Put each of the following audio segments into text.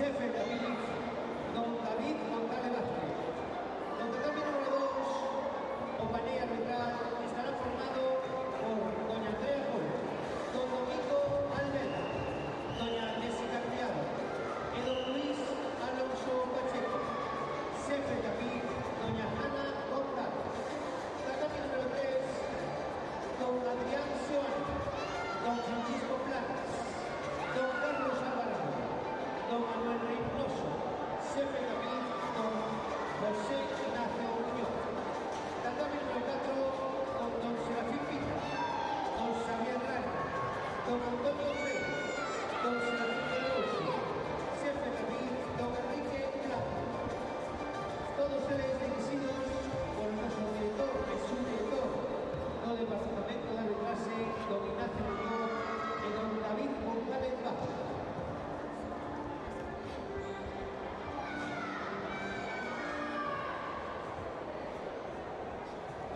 Jefe David, don David González Vázquez. Don tatami número 2, o panel arbitral, estará formado por doña Andrea Gómez, don Domingo Almeda, doña Jessica Criado y don Luis Alonso Pacheco. Jefe David, doña Ana González. Tatami número 3, don Adrián Seoane, don Francisco Planas, don Carlos Alvarado, don Manuel Reynoso, Jefe David, don José Ignacio Muñoz. Tatami número 4, don Serafín Pita, don Xavier Rana, don Antonio Freire, don Serafín de Rouso, Jefe David, don Enrique Plata. Todos eles dirigidos por o noso director e subdirector do Departamento de Arbitraxe, don Ignacio Muñoz e don David González Vázquez.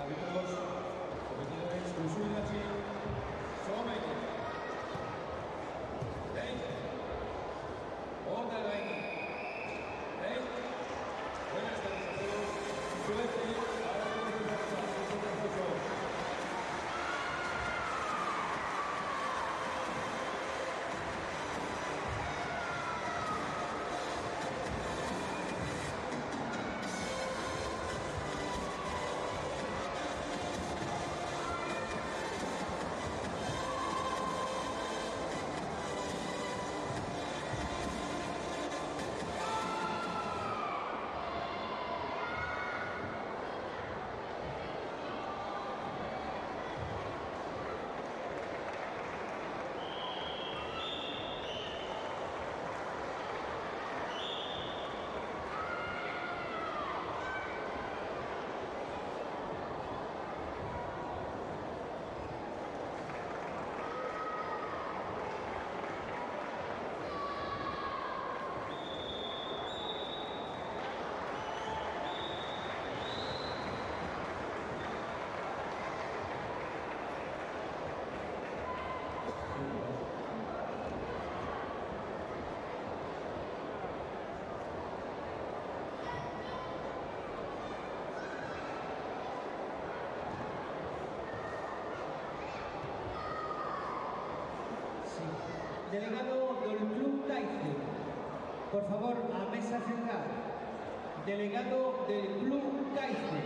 Árbitros, competidores, konsultaci, Suomeni. Rein. Order rein. Rein. Buenas tardes a todos. Suerte a la organización. Delegado del Club Taife, por favor, a mesa central. Delegado del Club Taife.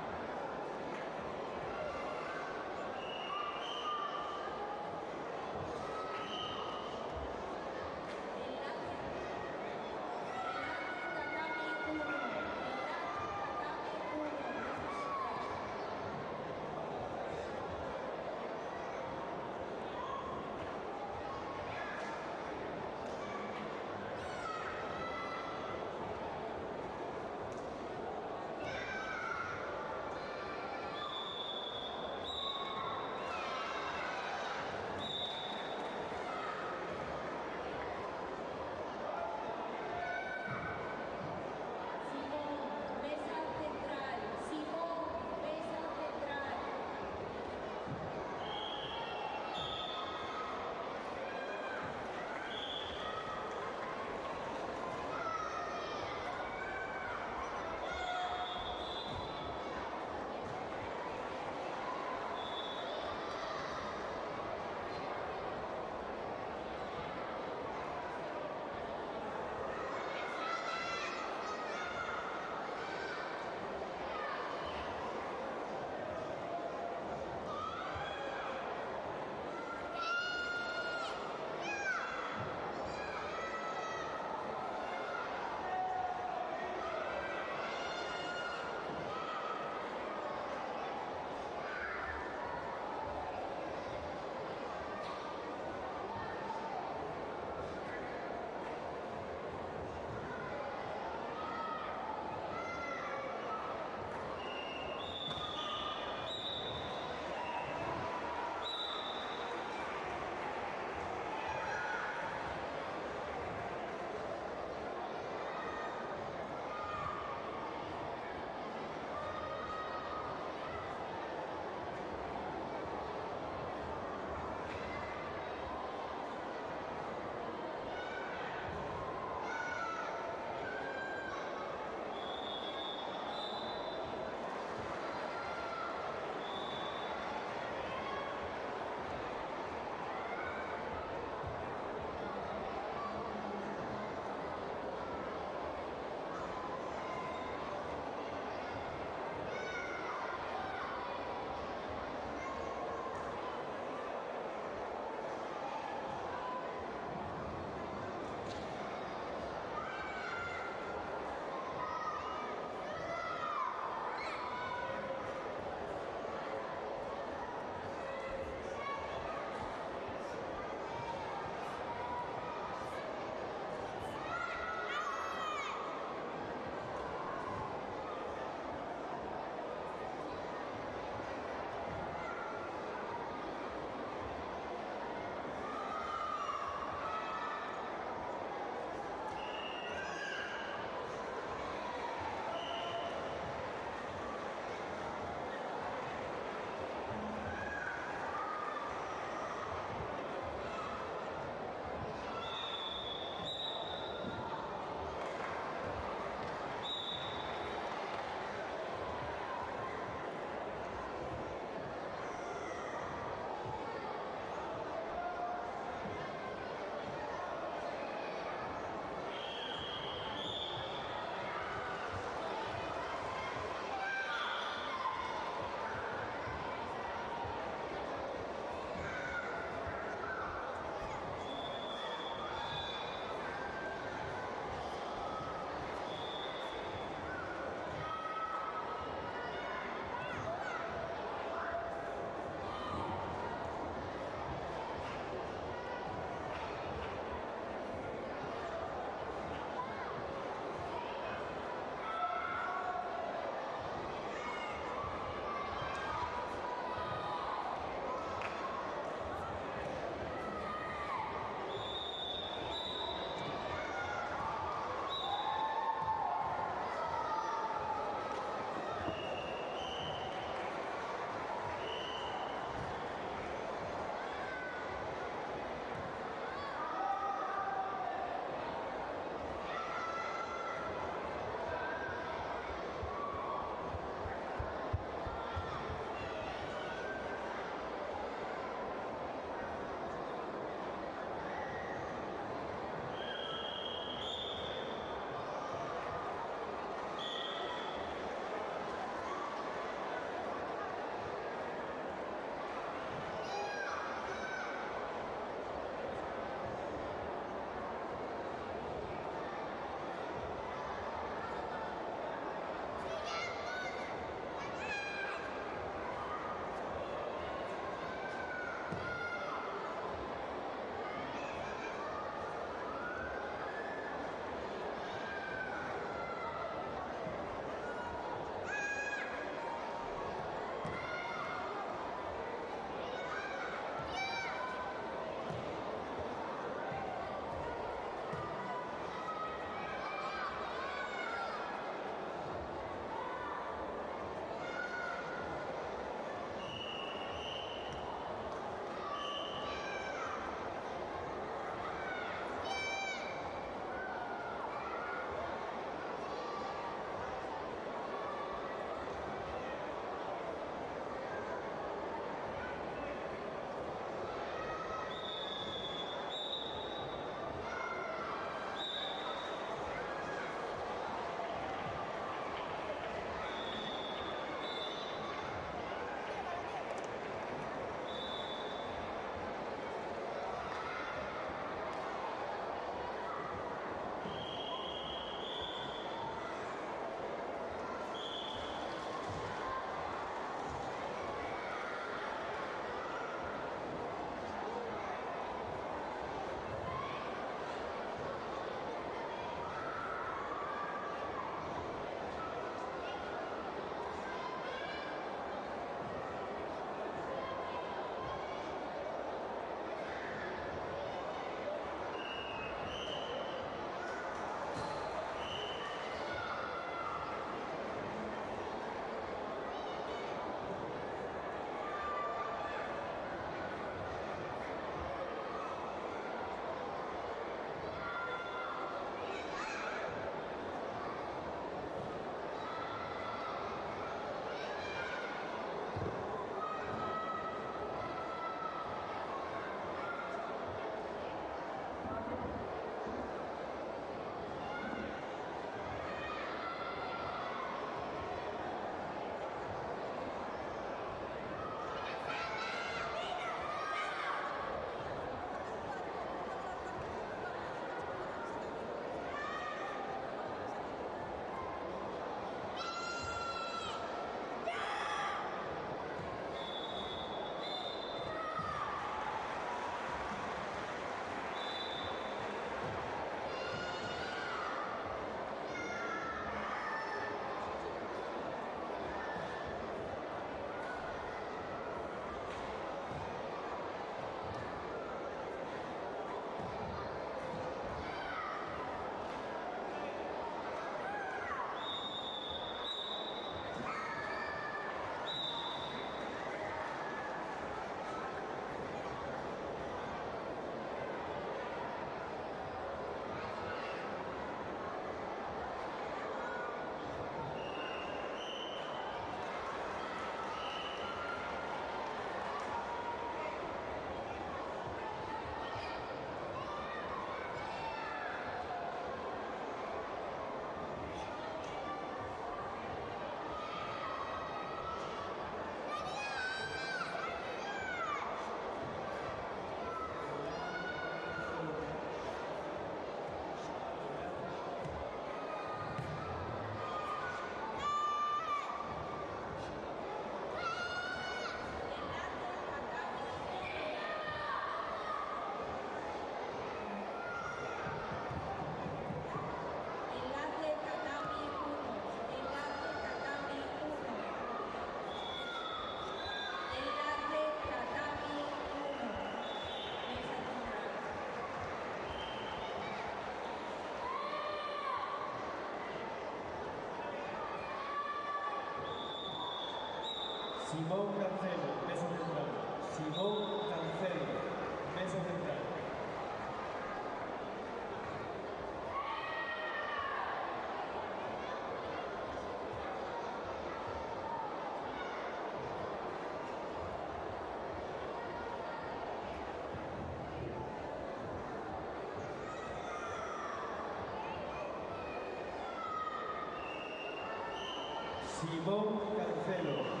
Simón Cancelo.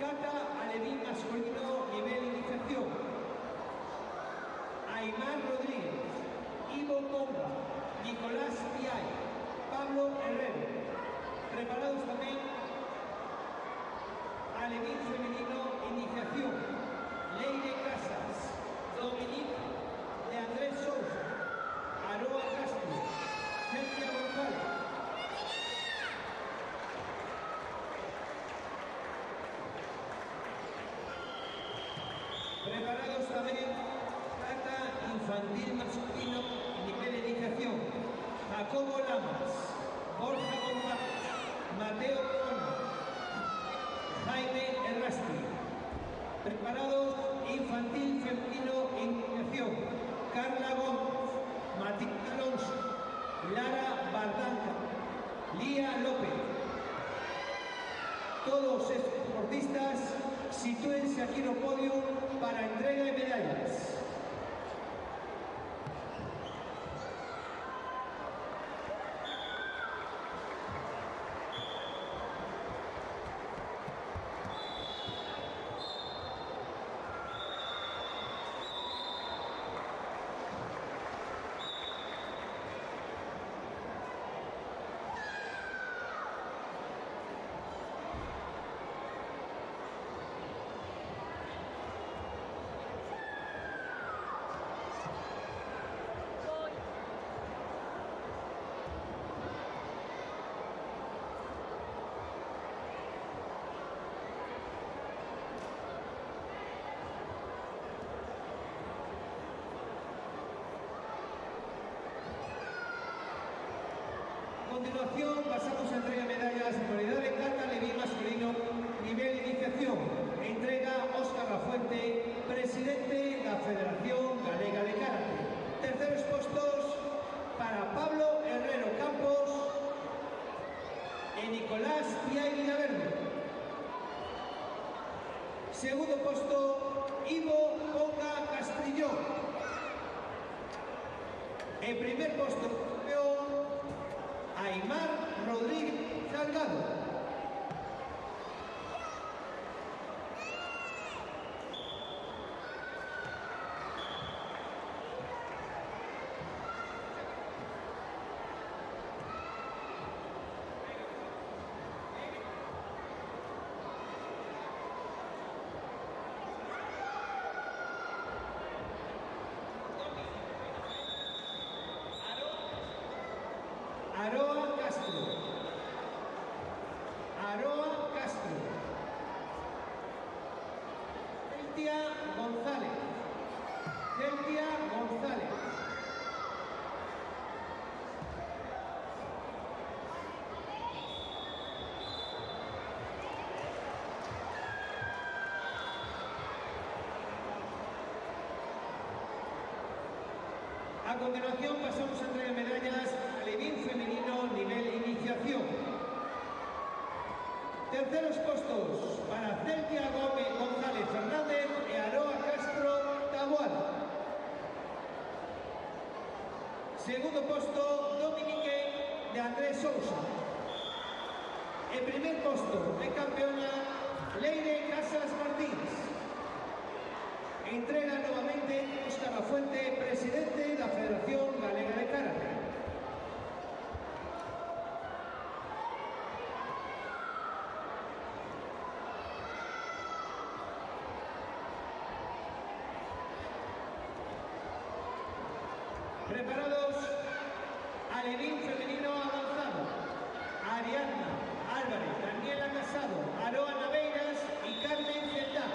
Kata alevín masculino nivel iniciación. Aymar Rodríguez, Ivo Ponga, Nicolás Piay, Pablo Herrero. Preparados también alevín femenino iniciación. Leire Casas, Dominique de Andrés Sousa, Aroa Castro, Celia González. Preparados también Kata infantil masculino nivel de iniciación. Jacobo Lamas, Borja González, Mateo Corona, Jaime Errasti. Preparados infantil femenino iniciación. Carla Gómez, Matilde Alonso, Lara Bardanca, Lía López. Todos estos deportistas sitúense aquí en el podio para entrega de medallas. A continuación pasamos a entrega de medallas en modalidad de kata alevín masculino nivel iniciación. Entrega Óscar Lafuente, presidente de la Federación Galega de Karate. Terceros puestos para Pablo Herrero Campos y Nicolás Piay Villaverde. Segundo puesto Ivo Ponga Castrillón. En primer puesto Aymar Rodríguez Salgado. Aroa Castro. Aroa Castro. Celtia González. Celtia González. A continuación pasamos a entregar medallas alevín femenino nivel iniciación. Terceros puestos para Celtia Gómez González Fernández y Aroa Castro Taboada. Segundo puesto Dominique de Andrés Sousa. En primer puesto de campeona Leire Casas Martínez. Entrega nuevamente Óscar Lafuente, presidente de la Federación Galega de Karate. Preparados, alevín femenino avanzado. Ariadna Álvarez, Daniela Casado, Aroa Naveiras y Carmen Celdá.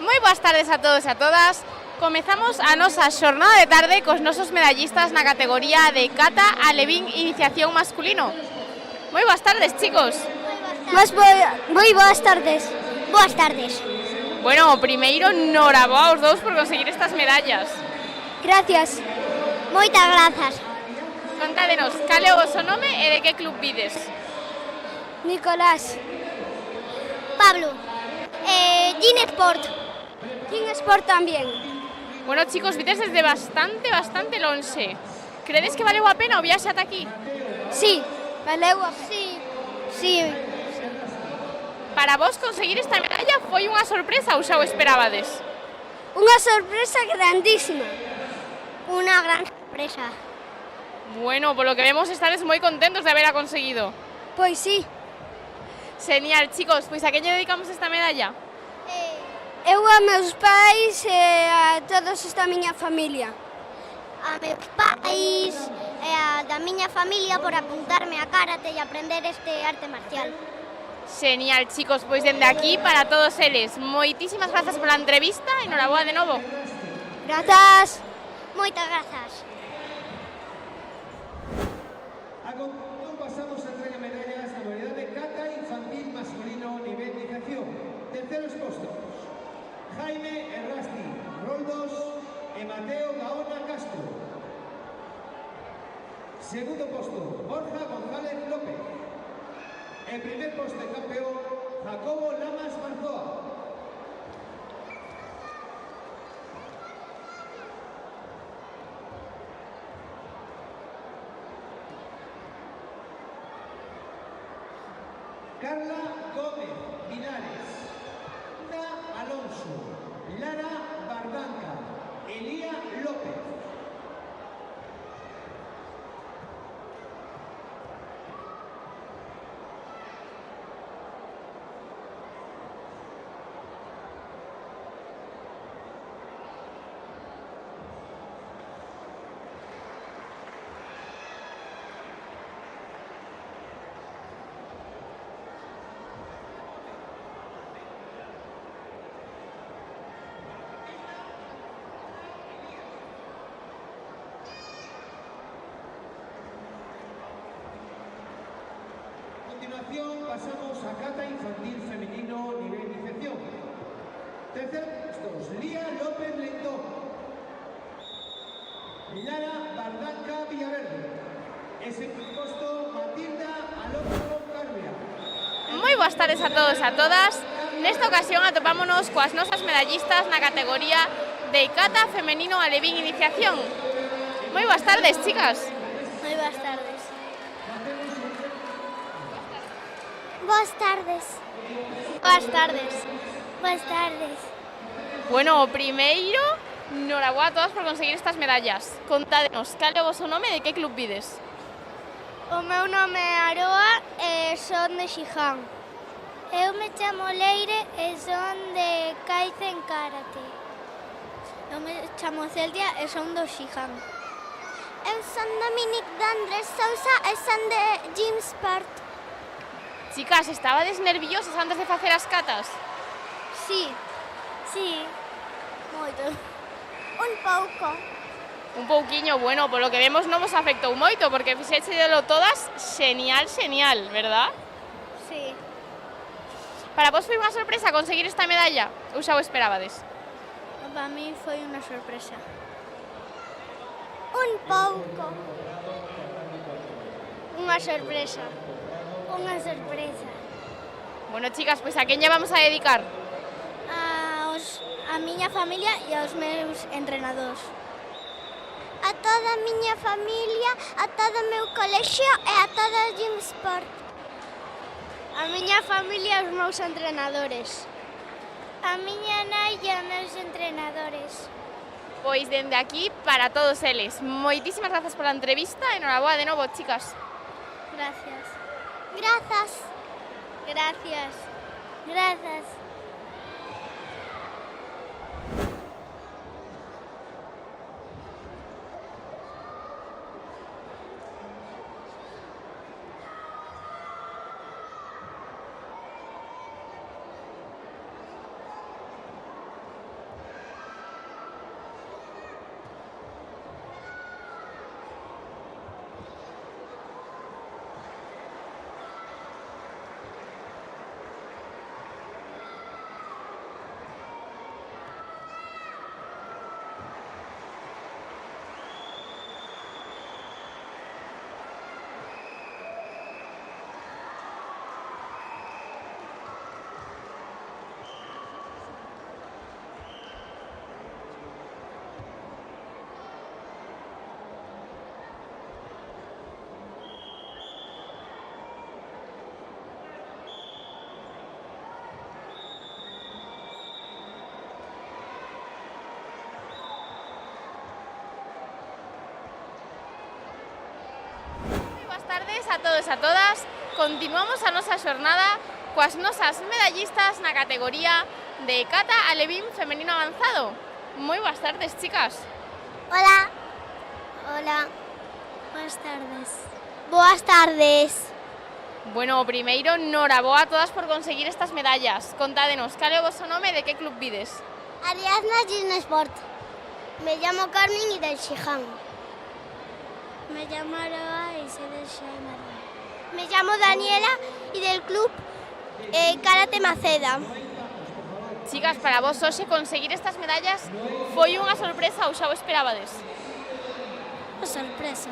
Moi boas tardes a todos e a todas. Comezamos a nosa xornada de tarde cos nosos medallistas na categoría de kata alevín iniciación masculino. Moi boas tardes, chicos. Moi boas Moi boas tardes. Boas tardes. Bueno, primeiro, noraboa aos dous por conseguir estas medallas. Gracias. Moitas grazas. Contádenos, cal é o vosso nome e de que club vides? Nicolás. Pablo. Gin Sport. Gin Sport tamén. Bueno, chicos, vides desde bastante lonxe. Credes que valeu a pena o viaxe ata aquí? Sí, valeu a pena. Sí. Para vos conseguir esta medalla foi unha sorpresa ou xa o esperabades? Unha sorpresa grandísima. Unha gran sorpresa. Bueno, polo que vemos estades moi contentos de habera conseguido. Pois sí. Genial, chicos, pois a que lle dedicamos esta medalla? Eu a meus pais e a todos esta miña familia. A meus pais e a da miña familia por apuntarme a karate e aprender este arte marcial. Genial, chicos, pois dende aquí para todos eles. Moitísimas grazas pola entrevista e noraboa de novo. Grazas. Moitas grazas. A continuación pasamos a entrega medallas na modalidade kata infantil masculino nivel de iniciación. Terceros postos: Jaime Errasti Roldos e Mateo Gaona Castro. Segundo posto, Borja González López. El primer posto de campeón, Jacobo Lamas Marzoa. Carla Gómez Pinares, Ana Alonso, Lara Barbanca, Elía López. A continuación pasamos a kata infantil femenino nivel iniciación. Tercer puestos, Lía López Lentón. Lara Bardanca Villaverde. E segundo posto, Matilda Alonso Carbia. Moi boas tardes a todos e a todas. Nesta ocasión atopámonos coas nosas medallistas na categoría de kata femenino alevín iniciación. Moi boas tardes, chicas. Moi boas tardes. Boas tardes. Boas tardes. Boas tardes. Bueno, o primeiro, noraboa a todas por conseguir estas medallas. Contádenos, cal é o vosso nome e de que club vides? O meu nome é Aroa e son de Xiján. Eu me chamo Leire e son de Kaizen Karate. Eu me chamo Celtia e son do Xiján. Eu son Dominic de Andrés Sousa e son de Gym Sport. Chicas, estabades nerviosas antes de facer as catas? Sí. Sí, Moito. un pouco. Un pouquiño, bueno, polo que vemos non vos afectou moito, porque fixéchedelo todas xenial, verdad? Sí. Para vos foi unha sorpresa conseguir esta medalla? Ou xa o esperabades? Para mí foi unha sorpresa. Un pouco. Unha sorpresa. Unha sorpresa. Bueno, chicas, pois a quen lle vamos a dedicar? A miña familia e aos meus entrenadores. A toda a miña familia, a todo o meu colexio e a todo o Gym Sport. A miña familia e os meus entrenadores. A miña nai e os meus entrenadores. Pois dende aquí para todos eles. Moitísimas grazas pola entrevista e noraboa de novo, chicas. Gracias. Grazas. Gracias. Grazas. tardes a todos e a todas. Continuamos a nosa xornada coas nosas medallistas na categoría de cata alevín femenino avanzado. Moi boas tardes, chicas. Hola. Hola. Buenas tardes. Boas tardes. Bueno, o primeiro, noraboa a todas por conseguir estas medallas. Contádenos, cal é o vosso nome e de que club vides? Ariadna Ginesport. Me llamo Carmen y del Shiján. Me llamo Aroa y soy del Shaiman. Me llamo Daniela y del club Karate Maceda. Chicas, para vos hoxe conseguir estas medallas foi unha sorpresa ou xa o esperabades? Una sorpresa.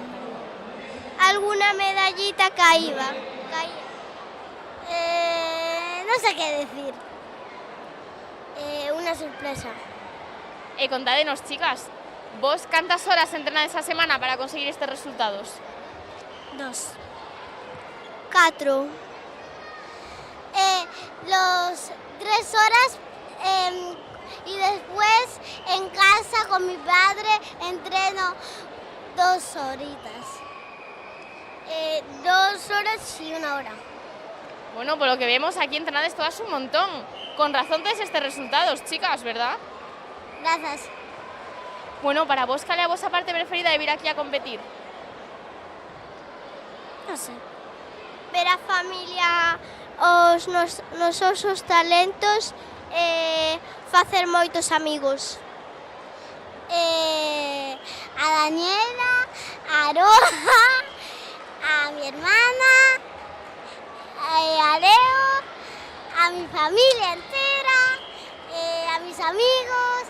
Alguna medallita caía. No sé qué decir. Una sorpresa. E contádenos, chicas, vos cantas horas entrenades a semana para conseguir estes resultados? 2. 4. Los 3 horas y después en casa con mi padre entreno 2 horitas. 2 horas y 1 hora. Bueno, por lo que vemos aquí entrenades todas un montón. Con razón tenéis estes resultados, chicas, ¿verdad? Gracias. Bueno, para vos, cal é a vosa parte preferida de vir aquí a competir? No sé. Ver a familia, os nosos talentos, facer moitos amigos. A Daniela, a Aroa, a mi hermana, a Leo, a mi familia entera, a mis amigos,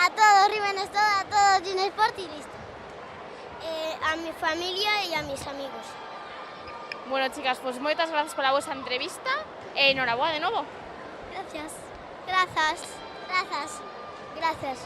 a todos Rivenes, a todos Ginesport y listo. A mi familia y a mis amigos. Bueno, chicas, pues moitas grazas pola vosa entrevista e enhoraboa de novo. Gracias. Gracias. Gracias. Gracias.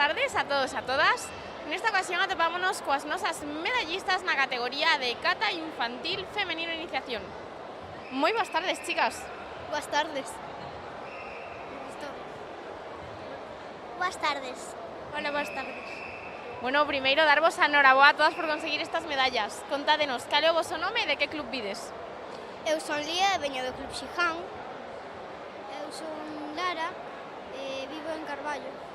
tardes a todos e a todas. Nesta ocasión atopámonos coas nosas medallistas na categoría de cata infantil femenino iniciación. Moi boas tardes, chicas. Boas tardes. Boas tardes. Hola, boas tardes. Bueno, primeiro darvos a noraboa a todas por conseguir estas medallas. Contádenos, cal é o voso nome e de que club vides? Eu son Lía e veño do Club Xiján. Eu son Lara e vivo en Carballo.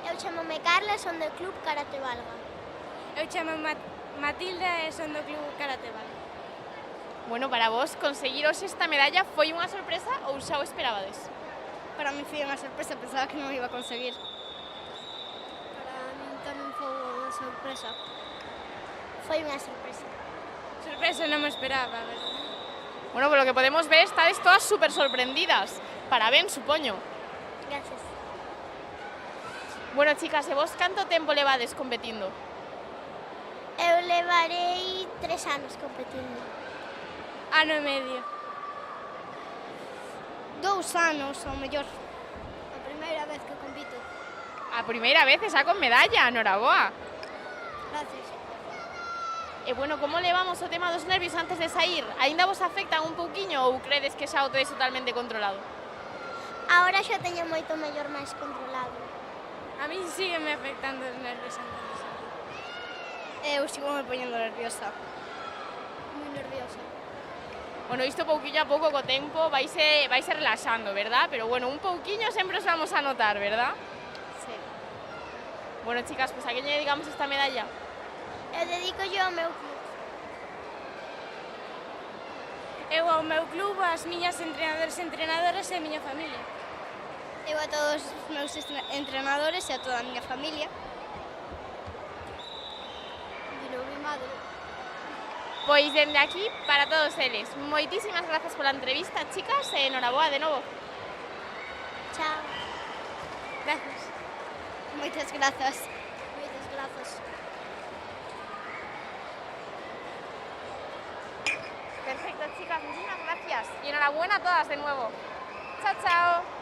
Eu chamome Carla e son do Club Karate Valga. Eu chamo Matilda e son do Club Karate Valga. Bueno, para vos, conseguiros esta medalla foi unha sorpresa ou xa o esperabades? Para mí foi unha sorpresa, pensaba que non iba a conseguir. Para mí tamén foi unha sorpresa. Foi unha sorpresa. Sorpresa non me esperaba, a verdade. Bueno, polo que podemos ver, estades todas super sorprendidas. Parabéns, supoño. Gracias. Bueno, chicas, e vos canto tempo levades competindo? Eu levarei 3 anos competindo. Ano e medio. 2 anos, ou mellor. A primeira vez que compito. A primeira vez xa con medalla, noraboa. Gracias. E bueno, como levamos o tema dos nervios antes de sair? Aínda vos afectan un pouquiño ou credes que xa o tedes totalmente controlado? Ahora xa teño moito mellor máis controlado. A mí sígueme afectando os nervios antes de salir. Eu sigo me poñendo nerviosa. Moi nerviosa. Bueno, isto pouquiño a pouco co tempo vaise relaxando, verdad? Pero bueno, un pouquiño sempre os vamos a notar, verdad? Sí. Bueno, chicas, pues a que lle dedicamos esta medalla? Eu dedico yo ao meu club. Eu ao meu club, ás miñas entrenadores e entrenadoras e a miña familia. Eu a todos os meus entrenadores e a toda a miña familia. Dino mi madre. Pois dende aquí, para todos eles, moitísimas grazas pola entrevista, chicas, e enhoraboa de novo. Chao. Gracias. Moitas grazas. Moitas grazas. Perfecto, chicas, muchísimas gracias. Y enhorabuena a todas de nuevo. Chao, chao.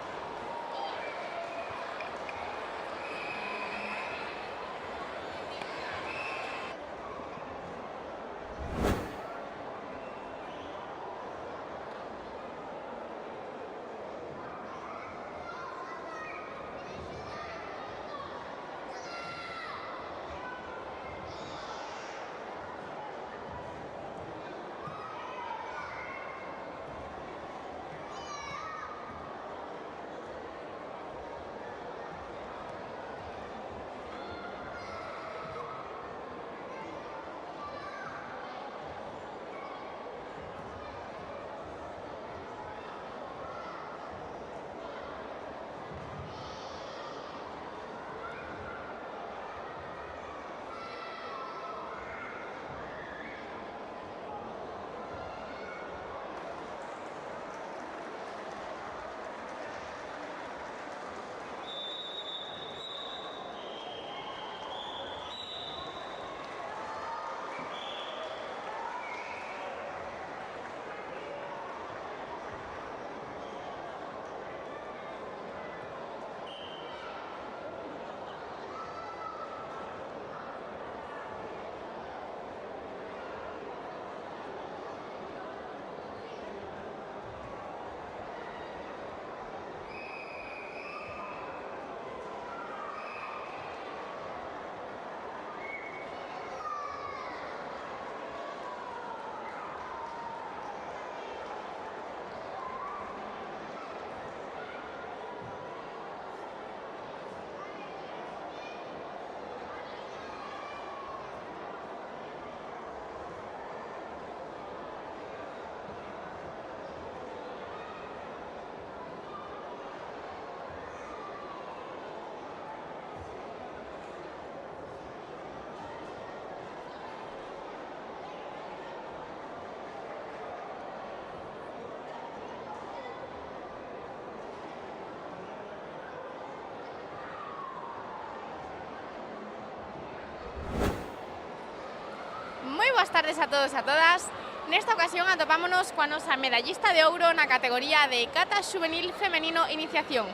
boas tardes a todos e a todas. Nesta ocasión atopámonos coa nosa medallista de ouro na categoría de cata xuvenil femenino iniciación.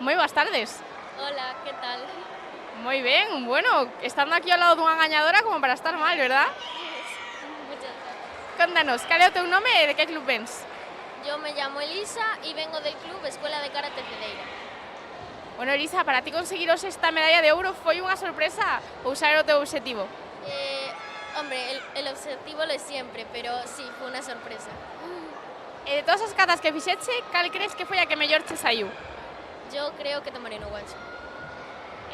Moi boas tardes. Hola, ¿qué tal? Moi ben, bueno, estando aquí ao lado dunha gañadora como para estar mal, verdad? Muchas gracias. Contanos, cal é o teu nome e de que club vens? Yo me llamo Elisa y vengo del club Escuela de Karate Cedeira. Bueno, Elisa, para ti conseguiros esta medalla de ouro foi unha sorpresa ou xa era o teu obxectivo? Hombre, el objetivo lo es siempre, pero sí, fue una sorpresa. E de todas as catas que fixeche, cal crees que foi a que mellor che saiu? Yo creo que tomaré no guancho.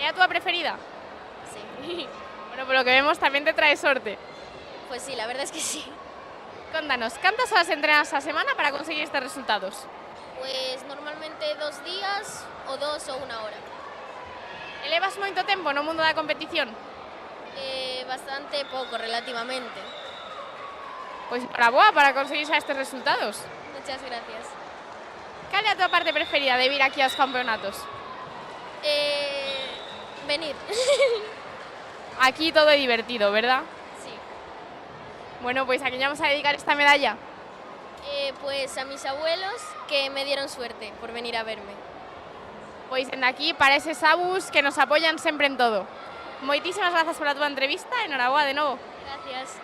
É a túa preferida? Sí. Bueno, por lo que vemos tamén te trae sorte. Pues sí, la verdad es que sí. Contanos, cantas horas entrenas a semana para conseguir estes resultados? Pues normalmente 2 días, o 2 o 1 hora. Elevas moito tempo no mundo da competición? Bastante poco, relativamente. Pois boa para conseguir xa estes resultados. Muchas gracias. Cal é a tua parte preferida de vir aquí aos campeonatos? Venir. Aquí todo é divertido, verdad? Sí. Bueno, pois a quen vamos a dedicar esta medalla? Pues a mis abuelos que me dieron suerte por venir a verme. Pois dende aquí para eses abus que nos apoyan sempre en todo. Moitísimas grazas pola túa entrevista e noraboa de novo. Gracias.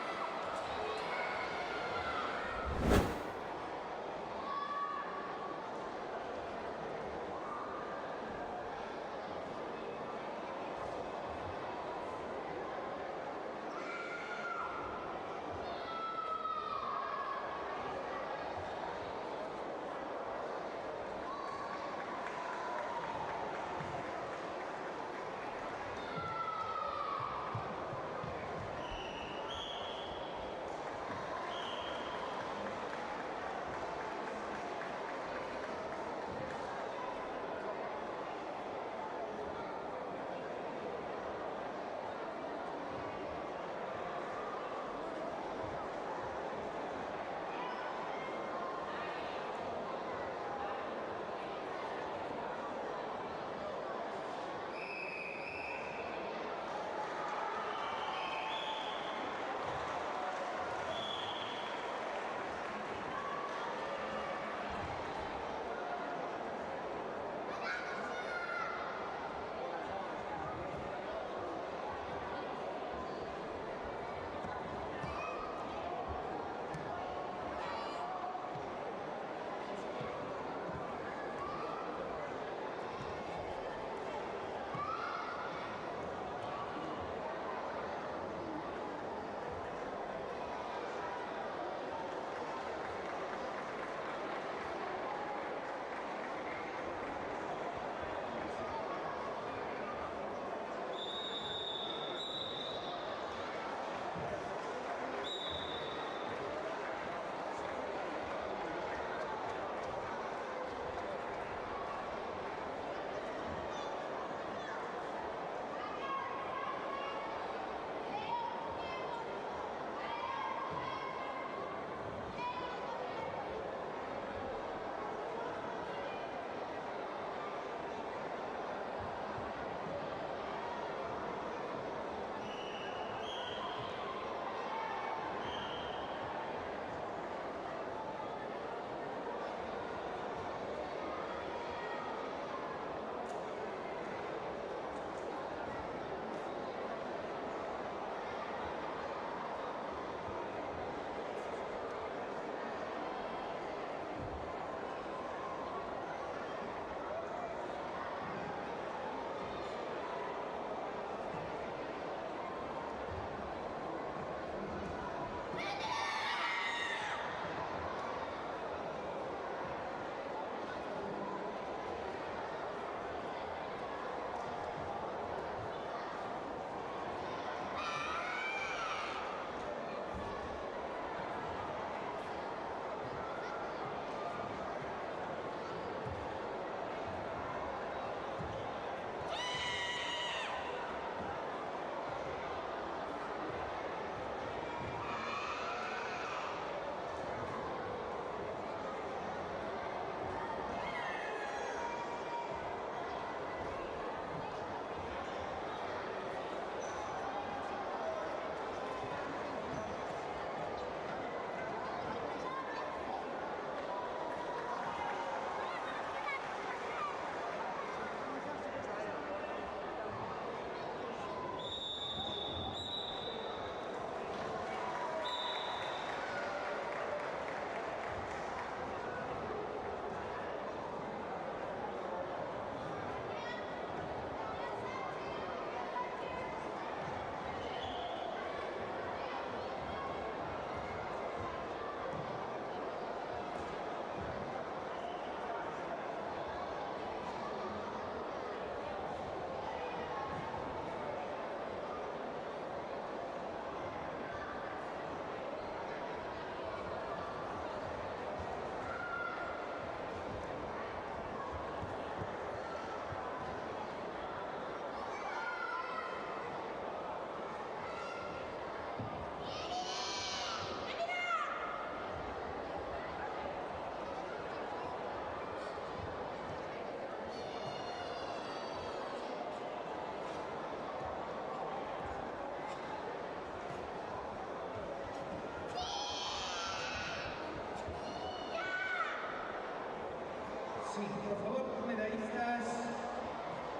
Sí, por favor, medallistas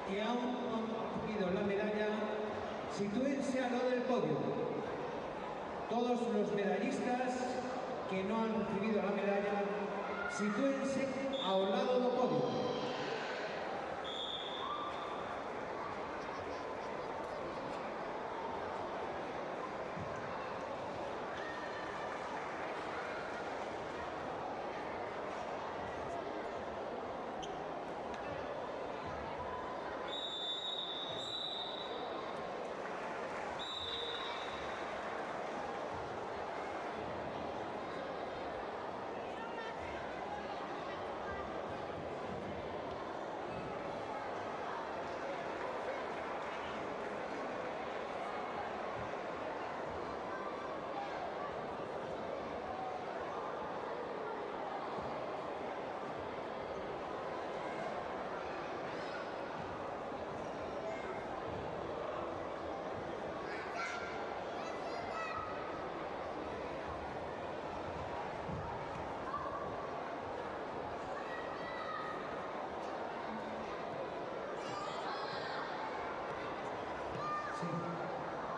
que aún no han recibido la medalla, sitúense al lado del podio. Todos los medallistas que no han recibido la medalla, sitúense ao lado do podio.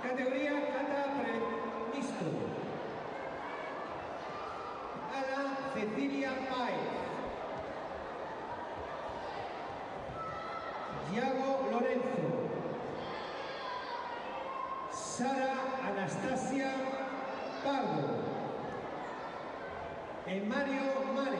Categoría Kata Premisto. Ana Cecilia Páez. Iago Lorenzo. Sara Anastasia Pardo. Mario Mare.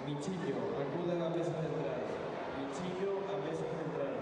Michillo, acuda a la mesa central. Michillo a mesa central.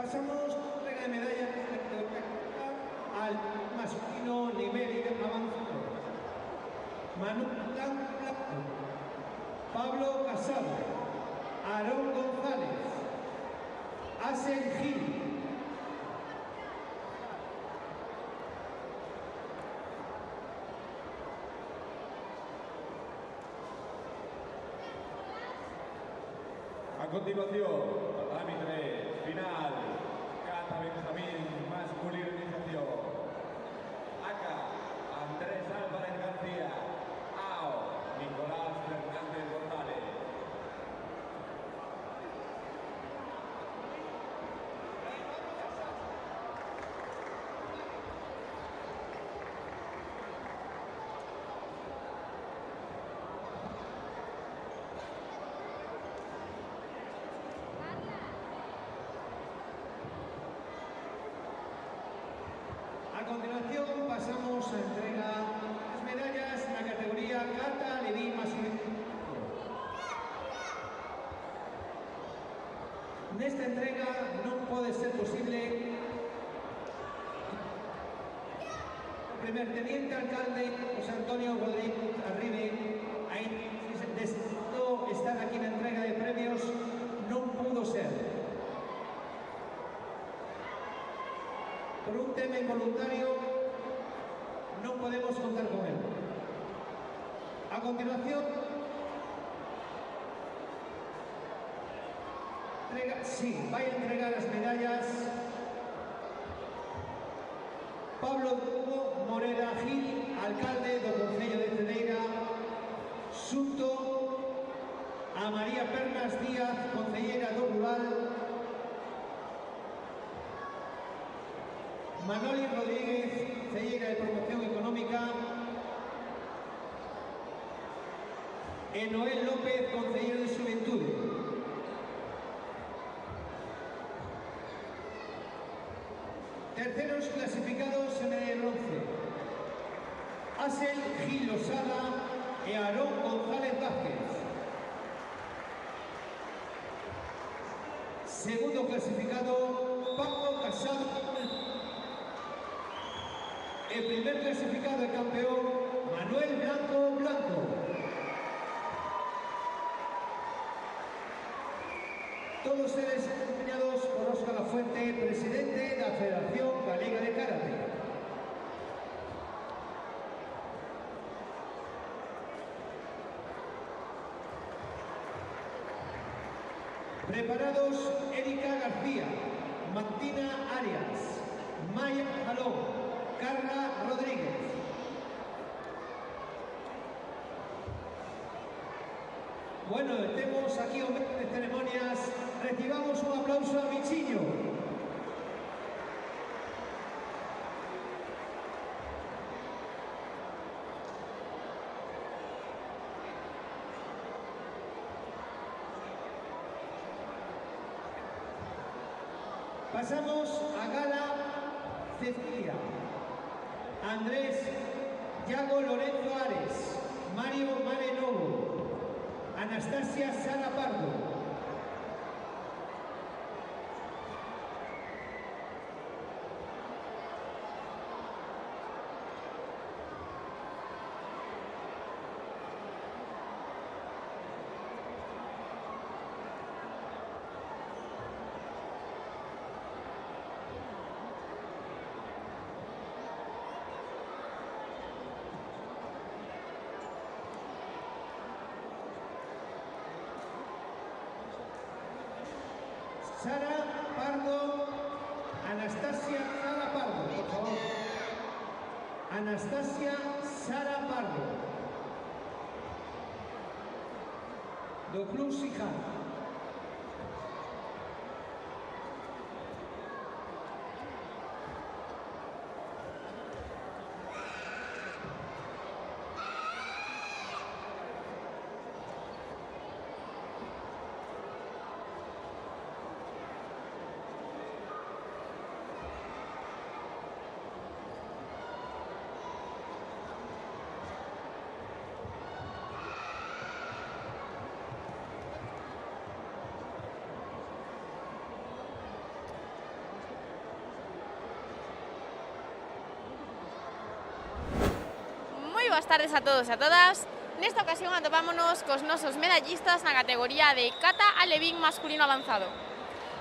Pasamos entrega de medallas al masculino nivel avanzado. Manuel Blanco, Pablo Casado, Aarón González, Asen Gil. A continuación, árbitro final, Cata Benjamín, masculino iniciación. Acá, Andrés Álvarez García. AO, Nicolás Fernández González. A continuación pasamos a entregar las medallas en la categoría Cata Leví masculino. Nesta entrega non pode ser posible o primer teniente alcalde José Antonio Rodríguez Arribe decidido estar aquí na entrega de premios, non pudo ser. Por un tema involuntario non podemos contar con él. A continuación, vai a entregar as medallas Pablo Dugo Moreda Gil, alcalde do Concello de Cedeira, xunto a María Pernas Díaz, concelleira do Rural, Manoli Rodríguez, concelleira de Promoción Económica, e Noel López, concelleiro de Xuventude. Terceros clasificados en el bronce: Asel Gil Losada e Aarón González Vázquez. Segundo clasificado, Pablo Casado. El primer clasificado de campeón, Manuel Blanco. Todos ellos acompañados por Óscar Lafuente, presidente de la Federación Galega de Karate. Preparados Erika García, Martina Arias, Maya Jalón, Carla Rodríguez. Bueno, tenemos aquí un mes de ceremonias. Recibamos un aplauso a Michiño. Pasamos a Gala Cecilia, Andrés Yago Lorenzo Ares, Mario Mare Novo, Anastasia Sara Pardo. Sara Pardo, Anastasia Sara Pardo, por favor. Anastasia Sara Pardo. Do Club Sijá. boas tardes a todos e a todas. Nesta ocasión atopámonos cos nosos medallistas na categoría de kata alevín masculino avanzado.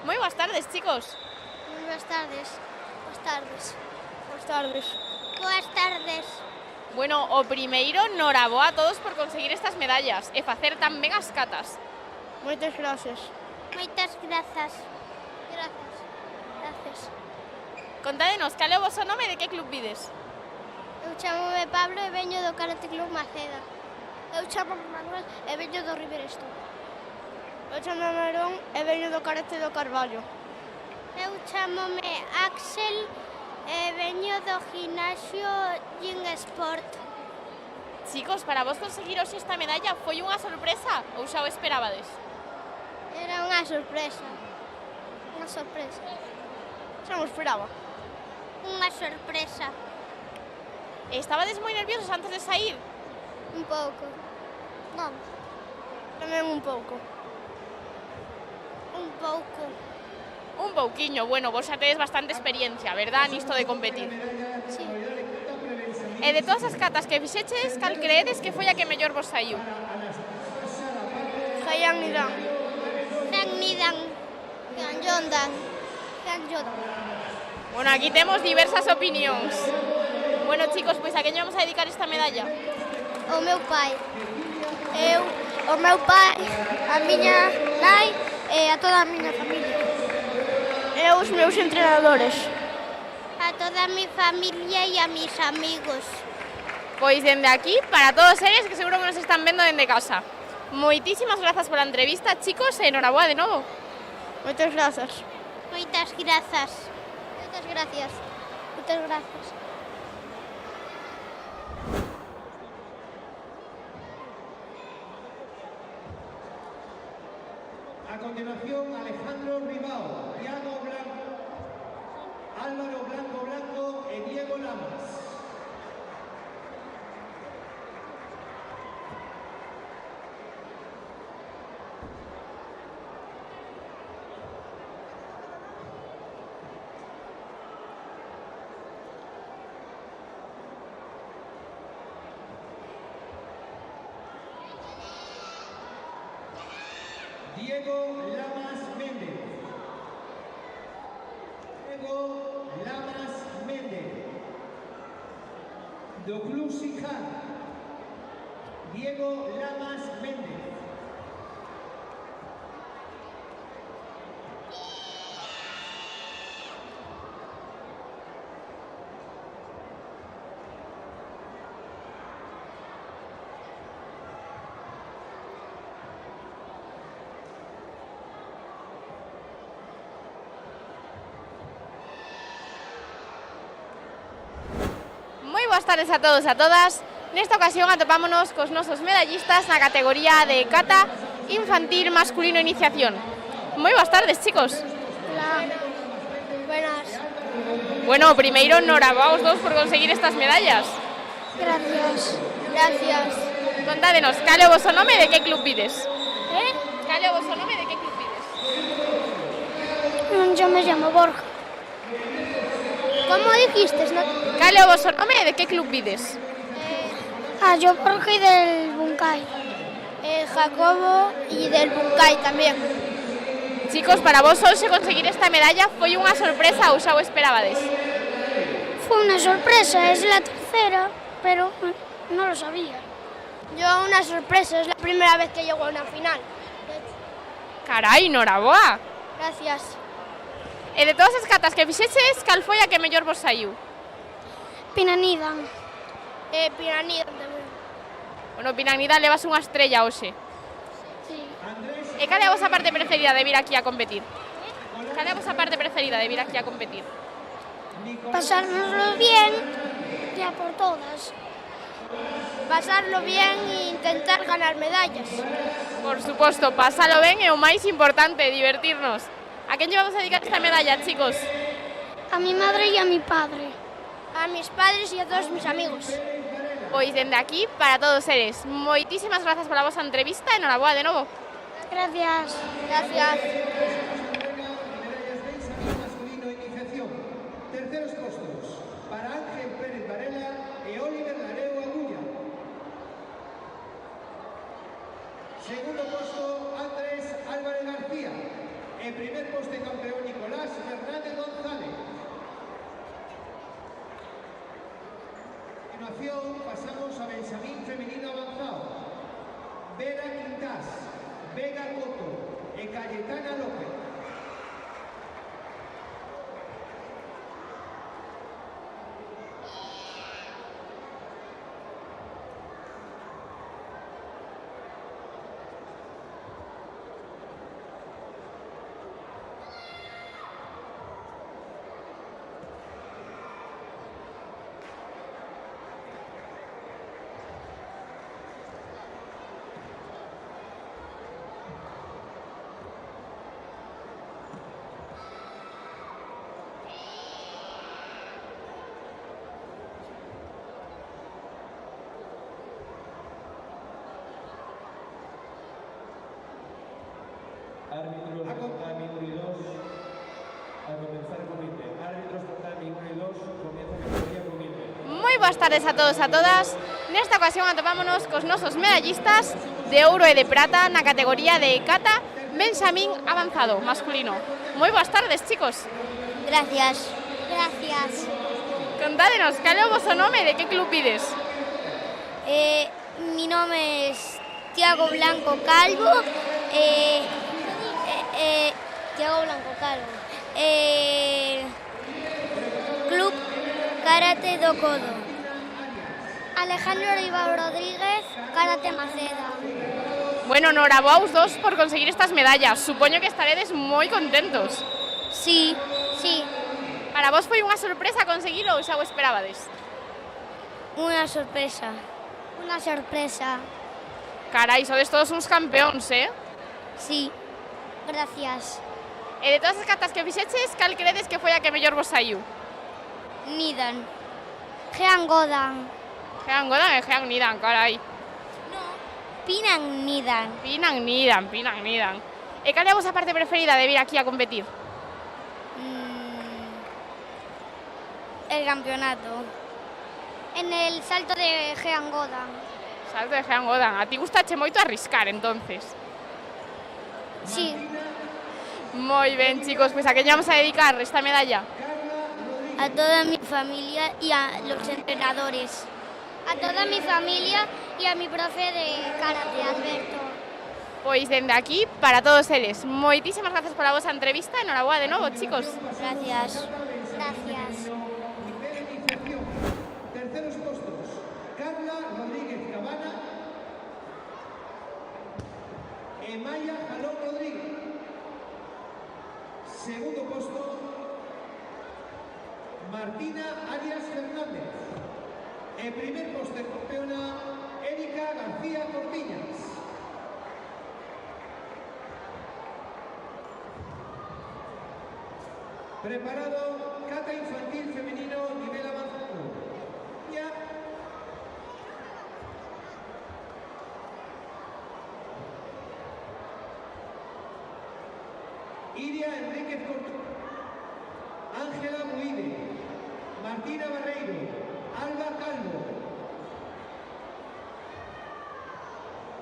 Moi boas tardes, chicos. Moi boas tardes. Boas tardes. Boas tardes. Boas tardes. Bueno, o primeiro, noraboa a todos por conseguir estas medallas e facer tan ben as catas. Moitas gracias. Moitas grazas. Grazas. Gracias. Contádenos, cal é o voso nome e de que club vides? Eu chamome Pablo e veño do Karate Club Maceda. Eu chamo Manuel e veño do Riveresto. Eu chamo Merón e veño do Karate do Carballo. Eu chamome Axel e veño do gimnasio Gym Sport. Chicos, para vos conseguir hoxe esta medalla foi unha sorpresa ou xa o esperabades? Era unha sorpresa. Unha sorpresa. Xa mo esperaba. Unha sorpresa. Estabades moi nerviosos antes de sair? Un pouco. Non, Tamén un pouco. un pouco. Un pouquiño, bueno, vos xa tedes bastante experiencia, verdad, nisto de competir? Sí. E de todas as catas que fixeches, cal creedes que foi a que mellor vos saiu? Jaian Irán. Zhang Nidan. Zhang Yondan. Zhang Yondan. Bueno, aquí temos diversas opinións. Bueno, chicos, pois a quen lle vamos a dedicar esta medalla? O meu pai. Eu, o meu pai, a miña nai e a toda a miña familia. E os meus entrenadores. A toda a mi familia e a mis amigos. Pois dende aquí, para todos eles que seguro que nos están vendo dende casa. Moitísimas grazas pola entrevista, chicos, e enhoraboa de novo. Moitas grazas. Moitas grazas. Moitas gracias. Moitas grazas. A continuación, Alejandro Ribao, Diego Blanco, Álvaro Blanco e Diego Lamas. Diego Lamas Méndez. Diego Lamas Méndez. Do Club Sijan. Diego Lamas Méndez. Moi boas tardes a todos e a todas. Nesta ocasión atopámonos cos nosos medallistas na categoría de kata infantil masculino iniciación. Moi boas tardes, chicos. Hola. Buenas. Bueno, primeiro, noraboa aos dous por conseguir estas medallas. Gracias. Gracias. Contádenos, cal é o voso nome e de que club vides? Cal é o voso nome e de que club vides? Yo me llamo Borja. ¿Cómo dijiste? ¿No? Cal é o voso nome e de que club vides? Yo Borja y del Bunkai. Jacobo y del Bunkai también. Chicos, para vos hoxe conseguir esta medalla foi unha sorpresa ou xa o esperabades? Fue una sorpresa, es la tercera, pero no lo sabía. Yo una sorpresa, es la primera vez que llego a una final. Carai, noraboa. Gracias. E de todas as catas que fixeches, cal foi a que mellor vos saiu? Pinanidan. Pinanidan tamén. Bueno, Pinanida, levas unha estrella hoxe. Sí. E cal é a vosa parte preferida de vir aquí a competir? Cal é a vosa parte preferida de vir aquí a competir? Pasárnoslo bien, ya por todas. Pasarlo bien e intentar ganar medallas. Por suposto, pásalo ben e o máis importante, divertirnos. A quen lle vamos a dedicar esta medalla, chicos? A mi madre y a mi padre. A mis padres y a todos mis amigos. Pois dende aquí, para todos eles, moitísimas grazas pola vosa entrevista e enhoraboa de novo. Gracias. Gracias. Masculino iniciación. Terceros postos para Ángel Pérez Varela e Oliver Lareo Agulla. Segundo puesto, Andrés Álvarez García. En primer poste, campeón Nicolás Fernández González. A continuación, pasamos a Benjamín femenino avanzado. Vera Quintás, Vega Coto y Cayetana López. Árbitros tatami 1 y 2, a comenzar comité. Árbitros tatami 1 y 2, comienza categoría comité. Moi boas tardes a todos e a todas. Nesta ocasión atopámonos cos nosos medallistas de ouro e de prata na categoría de kata Benjamín avanzado masculino. Moi boas tardes, chicos. Gracias. Gracias. Contádenos, cal é o vosso nome e de que club ides? Mi nombre es Tiago Blanco Calvo. Tiago Blanco Calvo. Club Karate do Codo. Alejandro Oliva Rodríguez, Karate Maceda. Bueno, noraboa aos dos por conseguir estas medallas. Supoño que estaredes moi contentos. Sí, sí, Para vos foi unha sorpresa conseguilo ou xa o esperabades? una sorpresa. Una sorpresa. Carai, sodes todos uns campeóns, Sí, gracias. E de todas as catas que fixeches, cal credes que foi a que mellor vos saiu? Nidan. Jean Godan. Jean Godan e Jean Nidan, carai. Pinan Nidan. Pinan Nidan. E cal é a vosa parte preferida de vir aquí a competir? El campeonato. En el salto de Jean Godan. Salto de Jean Godan. A ti gustache moito arriscar, entonces. Sí, Moi ben, chicos, pois a que vamos a dedicar esta medalla? a toda mi familia y a los entrenadores. A toda mi familia y a mi profe de karate, Alberto. Pois dende aquí, para todos eles. Moitísimas gracias pola vosa entrevista. Enhoraboa de novo, chicos. Gracias. Gracias. Terceros puestos, Carla Rodríguez Cabana e Maya Jalón Rodríguez. Segundo puesto, Martina Arias Fernández. En primer puesto, campeona Erika García Cortiñas. Preparado, kata infantil femenino, nivel avanzado. Ya. Iria Enríquez Corto, Ángela Muide, Martina Barreiro, Alba Calvo.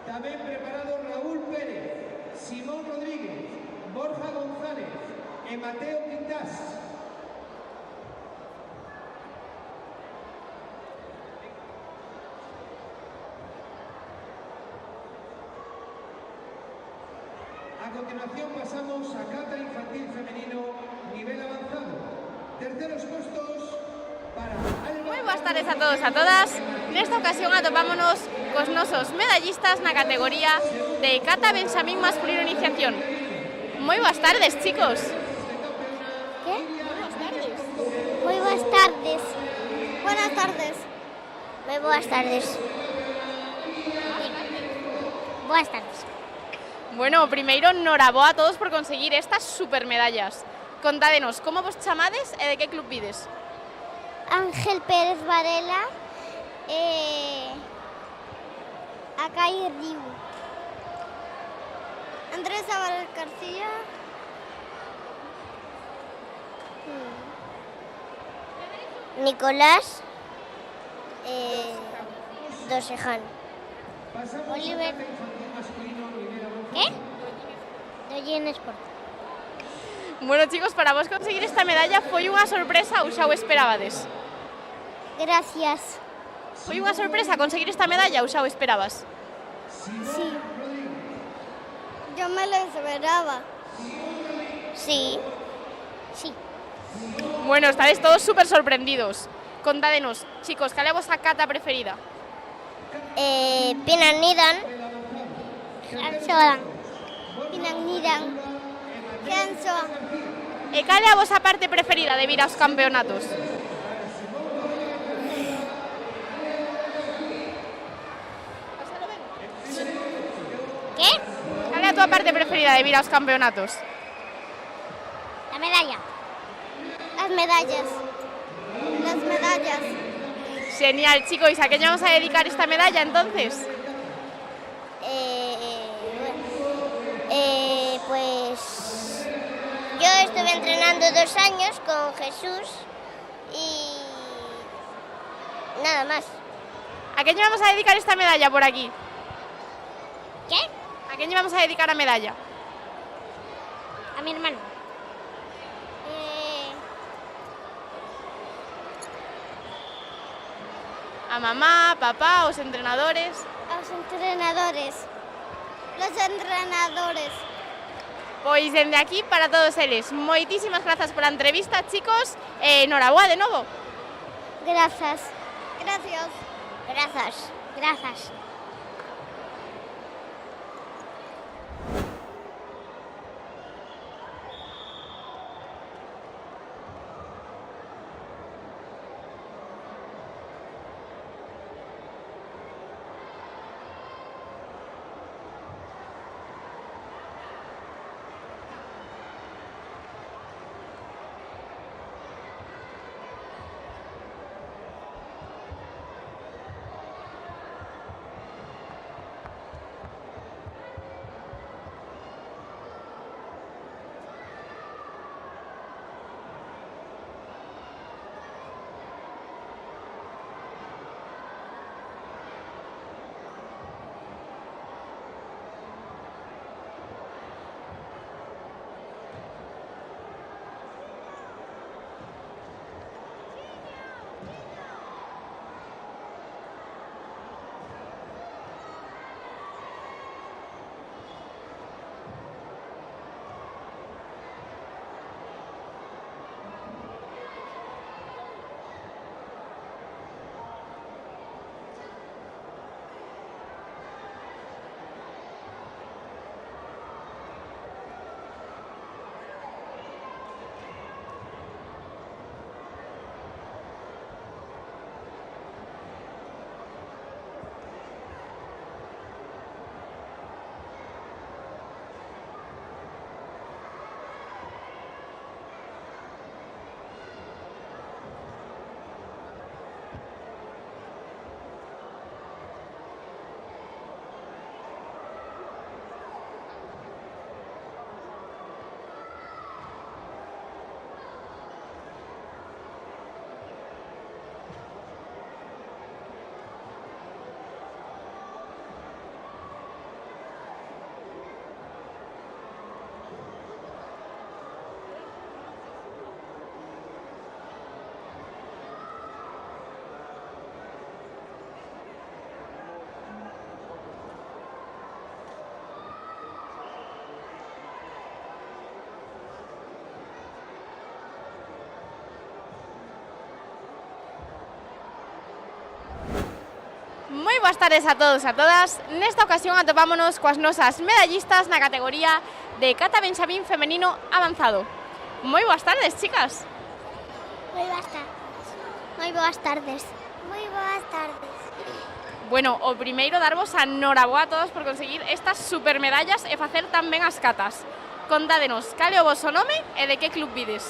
También preparado Raúl Pérez, Simón Rodríguez, Borja González y Mateo Quintás. A continuación pasamos a kata infantil femenino nivel avanzado. Terceros puestos para Alba. Moi boas tardes a todos e a todas. Nesta ocasión atopámonos cos nosos medallistas na categoría de kata Benjamín masculino iniciación. Moi boas tardes, chicos. ¿Qué? Muy buenas tardes. Buenas tardes. Muy buenas tardes. Buenas tardes. Bueno, primeiro, noraboa a todos por conseguir estas supermedallas. Contádenos, como vos chamades e de que club vides? Ángel Pérez Varela, Acai Riu. Andrés Álvarez García. Nicolás Doseján. Pasamos Oliver a kata infantil ¿Qué? Dollín Sport. Bueno, chicos, para vos conseguir esta medalla foi unha sorpresa ou xa o esperabades? Gracias. Foi unha sorpresa conseguir esta medalla ou xa o esperabas? Sí. Yo me lo esperaba. Sí. Sí. Bueno, estaréis todos súper sorprendidos. Contádenos, chicos, cal é a vosa cata preferida? Pinanidan. Hansoan. Pinanidan. Hansoan. E cal é a vosa parte preferida de vir aos campeonatos? ¿Qué? Cal é a túa parte preferida de vir aos campeonatos? La medalla. Las medallas. Las medallas. Genial, chicos, ¿a qué vamos a dedicar esta medalla entonces? Pues yo estuve entrenando 2 años con Jesús y nada más. ¿A qué vamos a dedicar esta medalla por aquí? ¿Qué? ¿A quién vamos a dedicar la medalla? A mi hermano. A mamá, papá, os entrenadores. A los entrenadores. Los entrenadores. Pois dende aquí para todos eles. Moitísimas grazas pola entrevista, chicos. Enhorabuá de novo. Gracias. Gracias. Gracias. Gracias. Moi boas tardes a todos e a todas. Nesta ocasión atopámonos coas nosas medallistas na categoría de kata benxamín femenino avanzado. Moi boas tardes, chicas. Moi boas tardes. Moi boas tardes. Moi boas tardes. Bueno, o primeiro darvos a noraboa a todos por conseguir estas supermedallas e facer tan ben as catas. Contádenos, cal é o voso nome e de que club vides?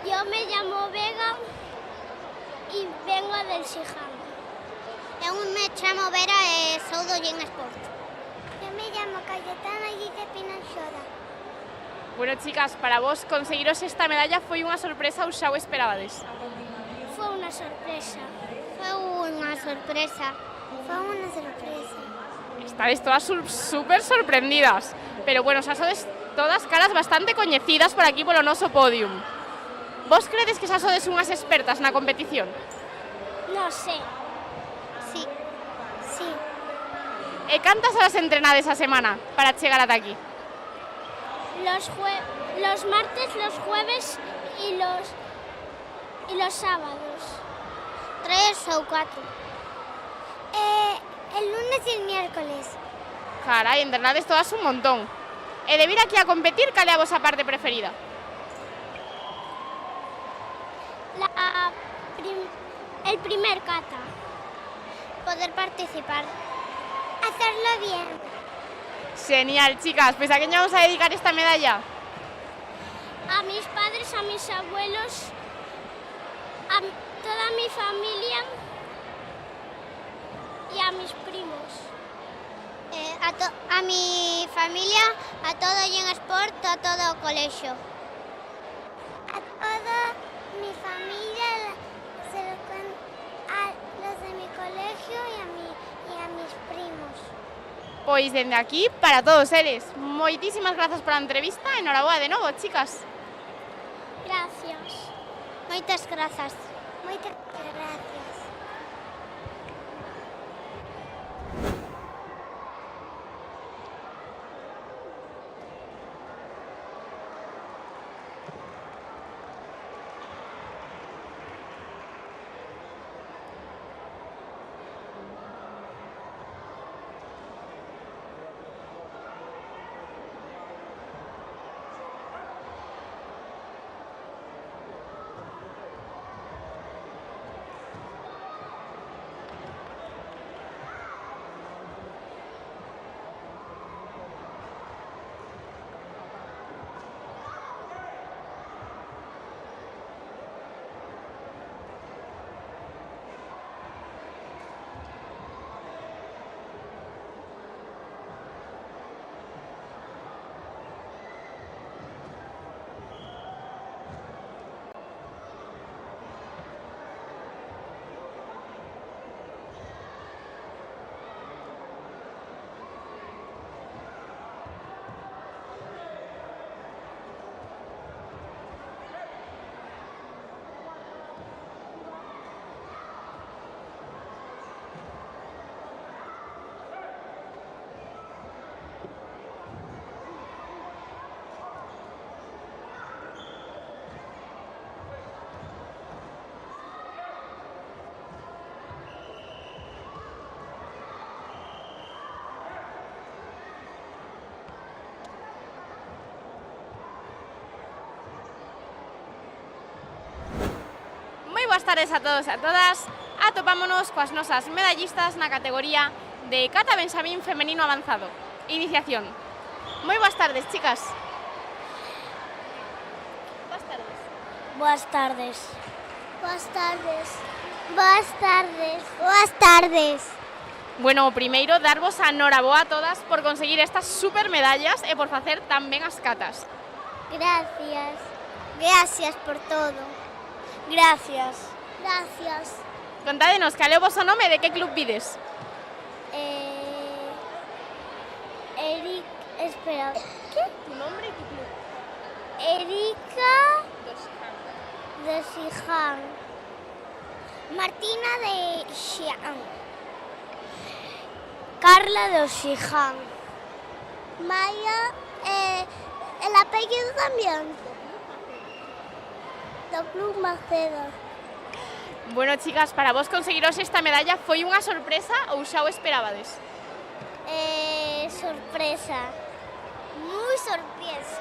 Yo me llamo Vega y vengo del Siján. Eu me chamo Vera e sou do Dollín Sport. Yo me llamo Cayetana y de Pinanxoda. Bueno, chicas, para vos conseguiros esta medalla foi unha sorpresa ou xa o esperabades? Fue una sorpresa. Fue una sorpresa. Fue una sorpresa. Estáis todas súper sorprendidas. Pero bueno, xa sodes todas caras bastante coñecidas por aquí polo noso podium. Vos credes que xa sodes unhas expertas na competición? No sé. Sí. Sí. E cantas horas entrenades a semana para chegar ata aquí? Los martes, los jueves y los sábados. 3 o 4. El lunes y el miércoles. Carai, entrenades todas un montón. E de vir aquí a competir, cal é a vosa parte preferida? El primer kata. Poder participar. Hacerlo bien. Genial, chicas. Pues ¿a quién vamos a dedicar esta medalla? A mis padres, a mis abuelos, a toda mi familia y a mis primos. A mi familia, a todo en Sport, a todo colegio. A toda mi familia, se lo cuento a los de mi colegio y a mis primos. Pois dende aquí, para todos eles. Moitísimas grazas pola entrevista e noraboa de novo, chicas. Gracias. Moitas grazas. Moitas gracias. Boas tardes a todos e a todas. Atopámonos coas nosas medallistas na categoría de kata benxamín femenino avanzado. Iniciación. Moi boas tardes, chicas. Boas tardes. Boas tardes. Boas tardes. Boas tardes. Boas tardes. Bueno, o primeiro, darvos a noraboa a todas por conseguir estas super medallas e por facer tan ben as catas. Gracias. Gracias por todo. Gracias. Gracias. Contádenos, cal é o voso nome e de que club vides? Espera. ¿Qué? Tu nombre e tu club? Erika de Xi'an. Martina de Xi'an. Carla de Xi'an. Maya, el apellido también. Do Club Macedo. Bueno, chicas, para vos conseguiros esta medalla foi unha sorpresa ou xa o esperabades? Sorpresa. Muy sorpresa.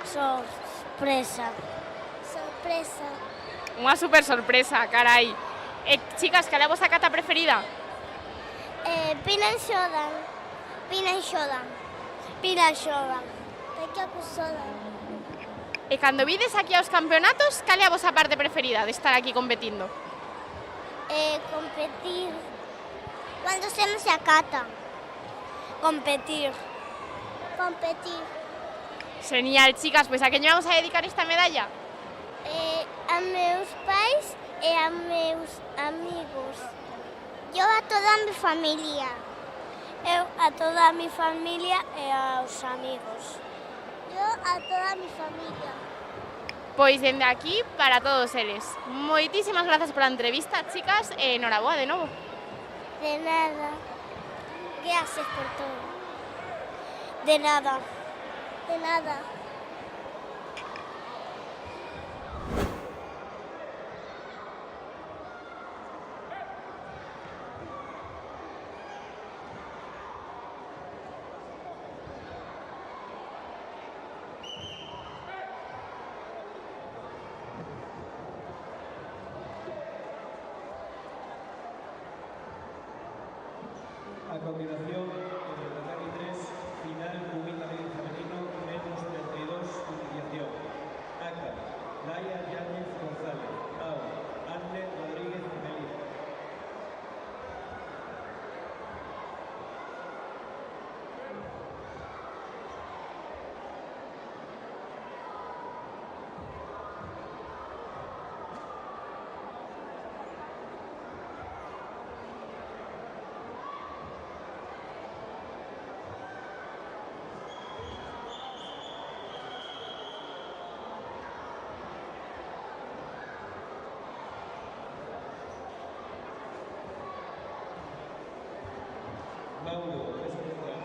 Sorpresa. Sorpresa. Unha super sorpresa, carai. Chicas, cal é a vosa kata preferida? Pinan Shodan. Pinan Shodan. Pinan Shodan. Taikaku Shodan. E cando vides aquí aos campeonatos, cal é a vosa parte preferida de estar aquí competindo? Competir. Cuando hacemos a kata. Competir. Competir. Genial, chicas, pois a quen vamos a dedicar esta medalla? A meus pais e a meus amigos. Yo a toda mi familia. Eu a toda a mi familia e aos amigos. Eu a toda a mi familia. Pois dende aquí para todos eles. Moitísimas grazas pola entrevista, chicas, e enhoraboa de novo. De nada. Gracias por todo. De nada. De nada. A continuación, en el tatami 3, final cubitamente femenino, menos 32, iniciación. Aka, Laia Yáñez González. Ao, Arne Rodríguez Melín. Mauro, peso central.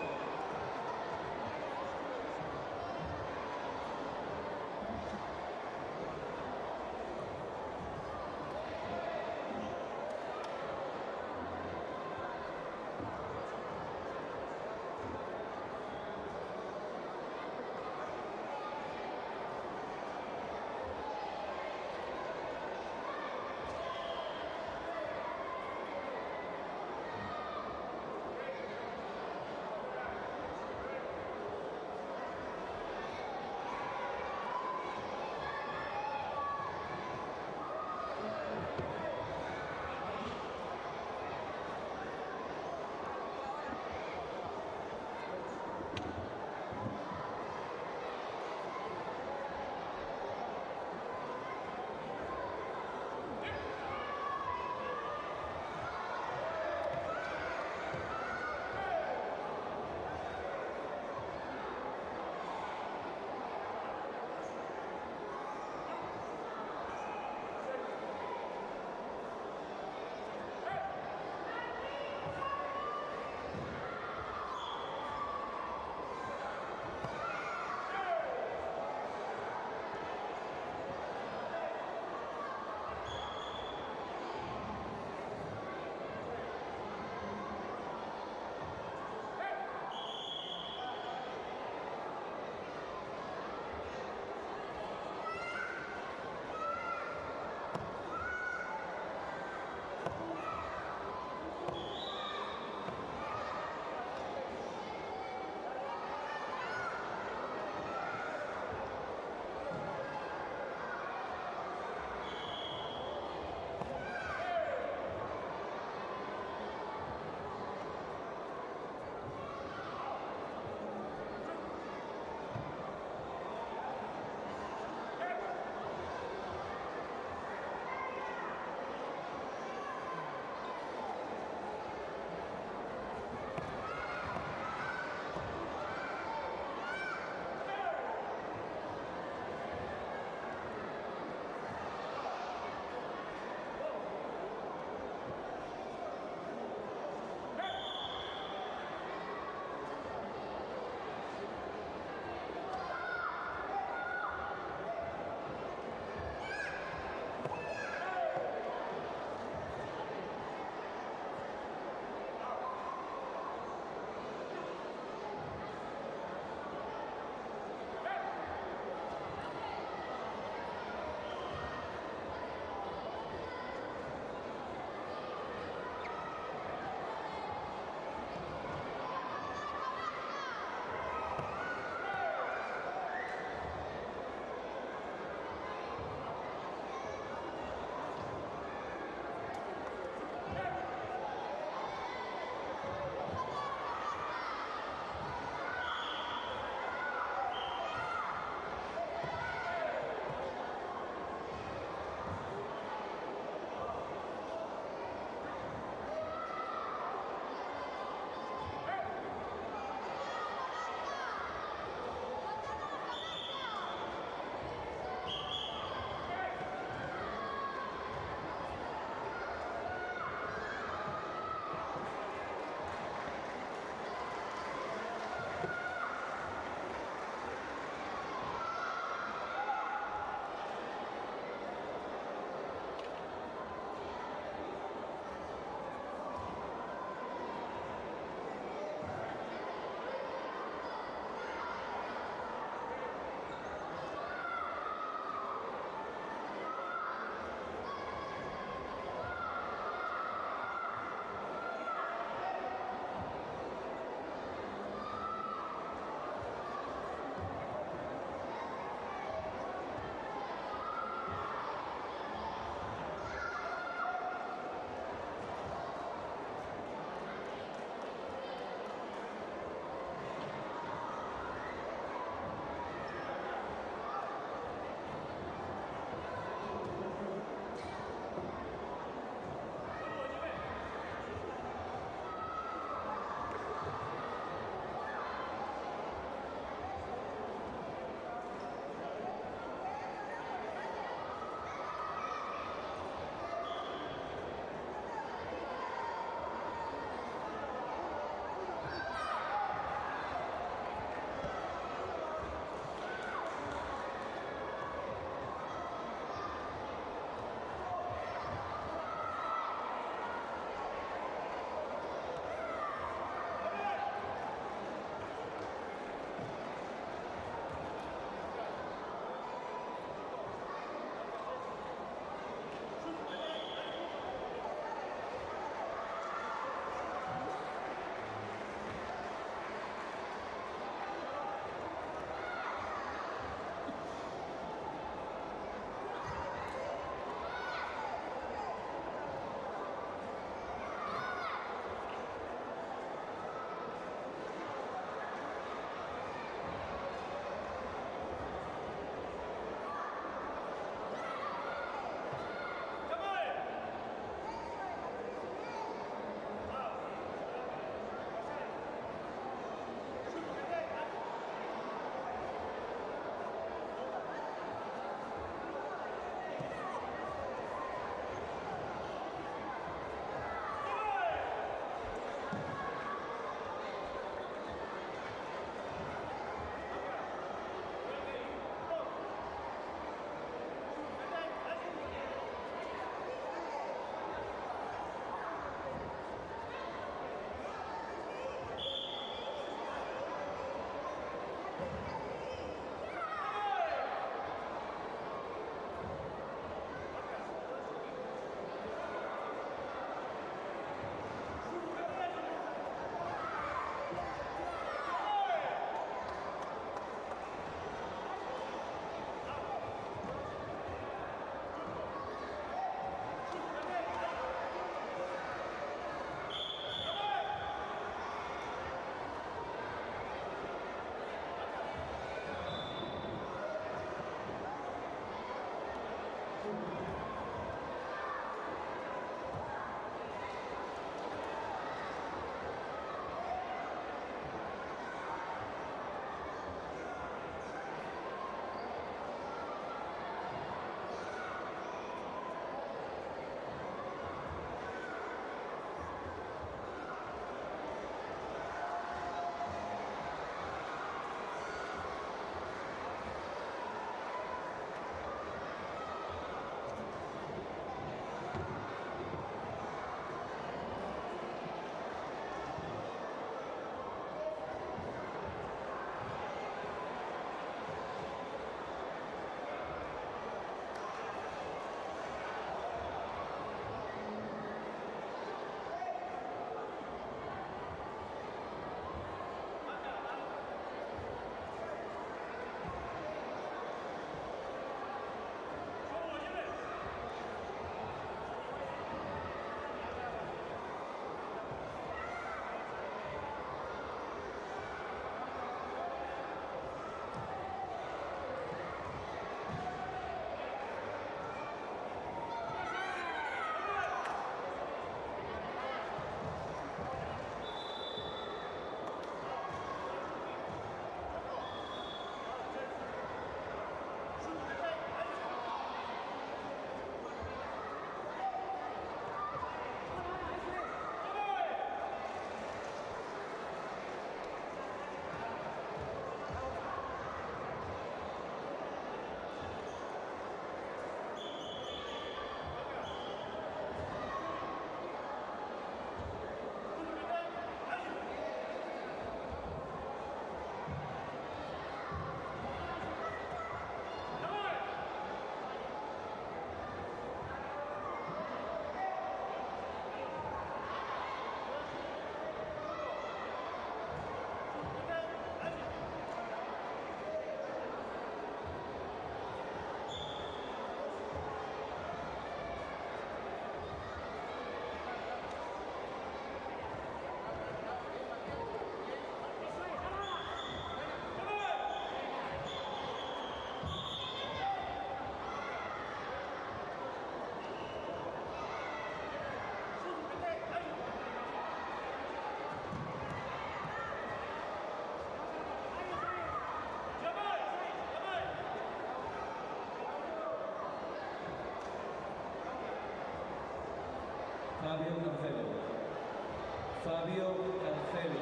Fabio Cancelo.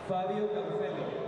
Fabio Cancelo.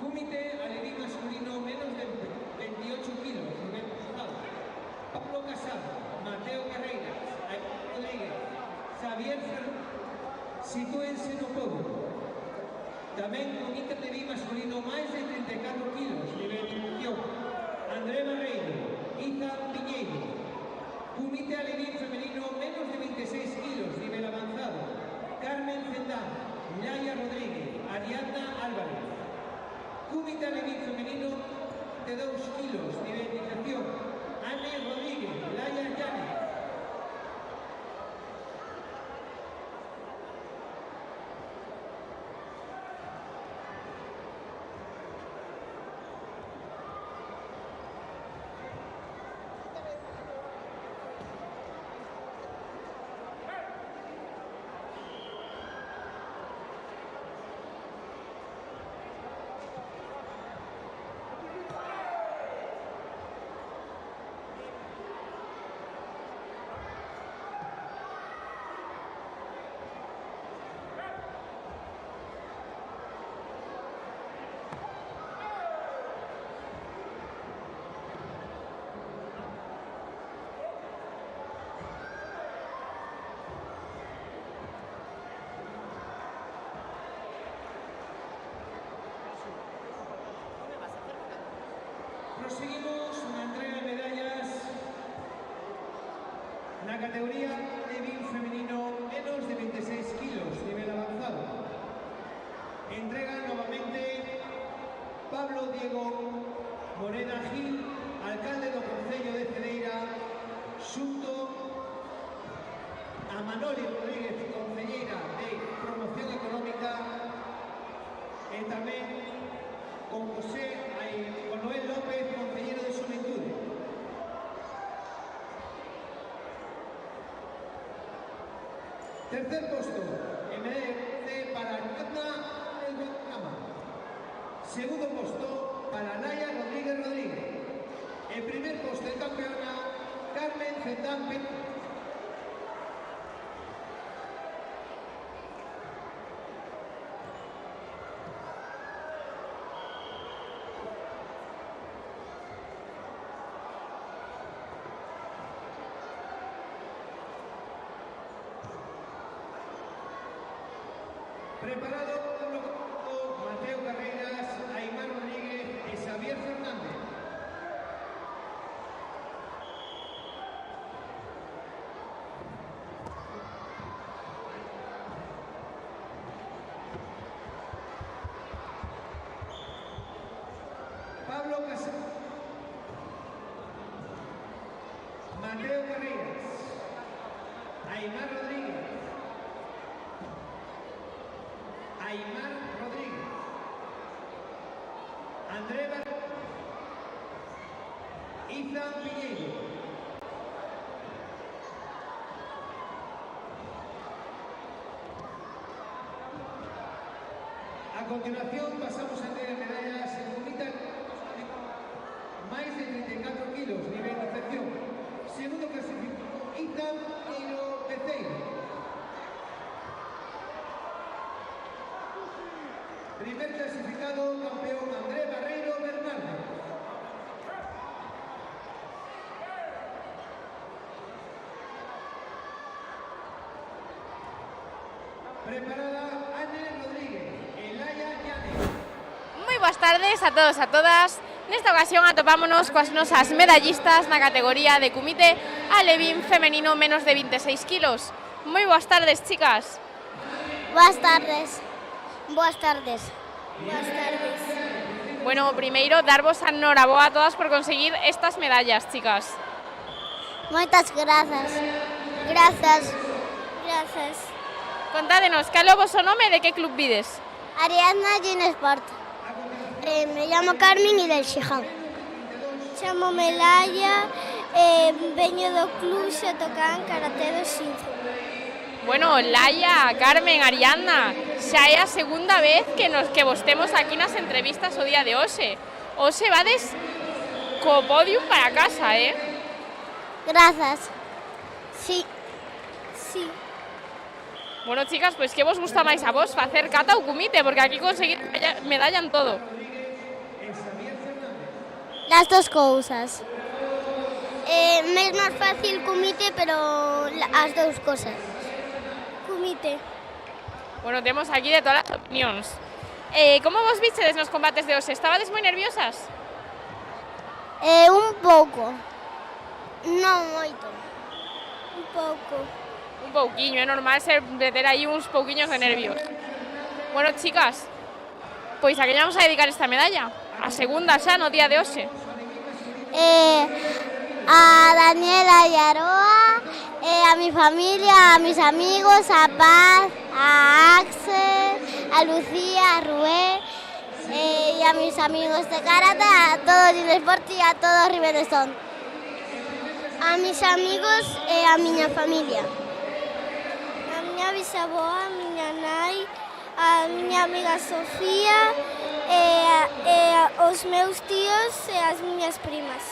Comité alevín masculino menos de 28 kilos, nivel pesado. Pablo Casado, Mateo Carreiras, Aymar Rodríguez, Xavier sitúense no podio. Tamén comité alevín masculino máis de 34 kilos, nivel iniciación. André Barreiro, Iza Piñeiro. Comité alevín femenino menos de 26 kilos, nivel avanzado. Carmen Zendán, Laia Rodríguez, Ariadna Álvarez. Comité alevín femenino de 2 kilos, nivel iniciación. Anne Rodríguez, Laia Llanes. Proseguimos na entrega de medallas na categoría alevín femenino menos de 26 kilos, nivel avanzado. Entrega novamente Pablo Diego Morena Gil, alcalde do Concello de Cedeira, xunto a Manoli Rodríguez, concelleira de Promoción Económica, e tamén con Noel López, concelleiro de Xuventude. Tercer posto, en medalla para Ariadna Elguacama. Segundo posto para Laia Rodríguez Rodríguez. El primer posto de campeona, Carmen Zendán Pérez. Preparado Pablo Casado, Mateo Carreiras, Aymar Rodríguez y Xavier Fernández. Pablo Casado, Mateo Carreiras, Aymar Rodríguez, Aymar Rodríguez, André Barreiro, Iza Piñeiro. A continuación pasamos a entregar medallas en comité máis de 34 kilos, nivel de infección. Segundo clasificado, Iza Piñeiro Peceiro. Primer clasificado, campeón André Barreiro Bernardo. Preparada Anne Rodríguez, Laia Llanes. Moi boas tardes a todos e a todas. Nesta ocasión atopámonos coas nosas medallistas na categoría de comité alevín femenino menos de 26 kilos. Moi boas tardes, chicas. Boas tardes. Boas tardes. Boas tardes. Bueno, primeiro, darvos a enhoraboa a todas por conseguir estas medallas, chicas. Moitas grazas. Grazas. Grazas. Contádenos, cal é o voso nome e de que club vides? Ariadna Ginesport. Me llamo Carmen y del Xiján. Chamo-me Laia, veño do club Xotocán Karate do Xinzo. Bueno, Laia, Carmen, Ariadna, xa é a segunda vez que vos temos aquí nas entrevistas o día de hoxe. Hoxe vades co podium para casa, Grazas. Sí. Sí. Bueno, chicas, pois que vos gusta máis a vos, facer kata ou kumite, porque aquí conseguir medalla en todo. e Xavier Fernández. Las dos cousas. Me é máis fácil comite, pero as dous cosas. Comite. Bueno, temos aquí de todas as opinións. Como vos vistedes nos combates de hoxe? Estabades moi nerviosas? Un pouco. Non moito. Un pouco. Un pouquiño, é normal meter aí uns pouquiños de nervios. Bueno, chicas, pois a que lle vamos a dedicar esta medalla? A segunda xa no día de hoxe. A Daniela y Aroa, a mi familia, a mis amigos, a Paz, a Axel, a Lucía, a Rué y a mis amigos de karate, a todo el deporte y a todo Riverstone. A mis amigos e a miña familia. A miña bisavoa, a miña nai, a miña amiga Sofía e os meus tíos e as miñas primas.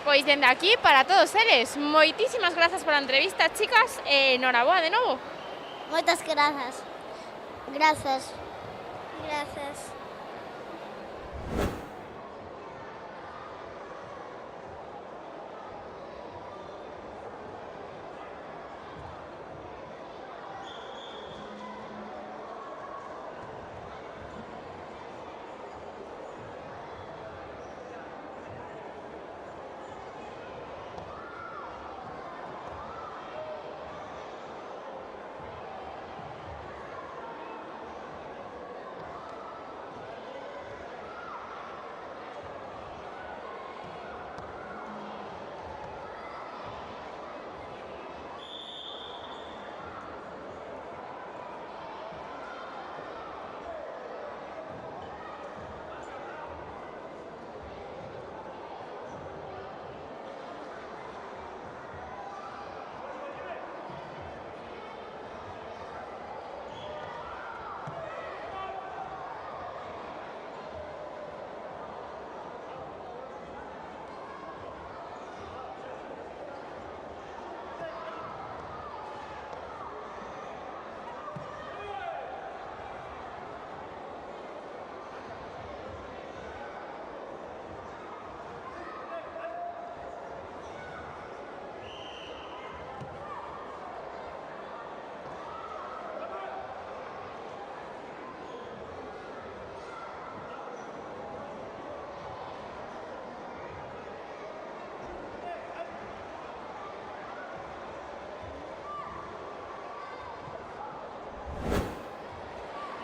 Pois dende aquí, para todos eles, moitísimas grazas pola entrevista, chicas, e noraboa de novo. Moitas grazas. Grazas. Grazas.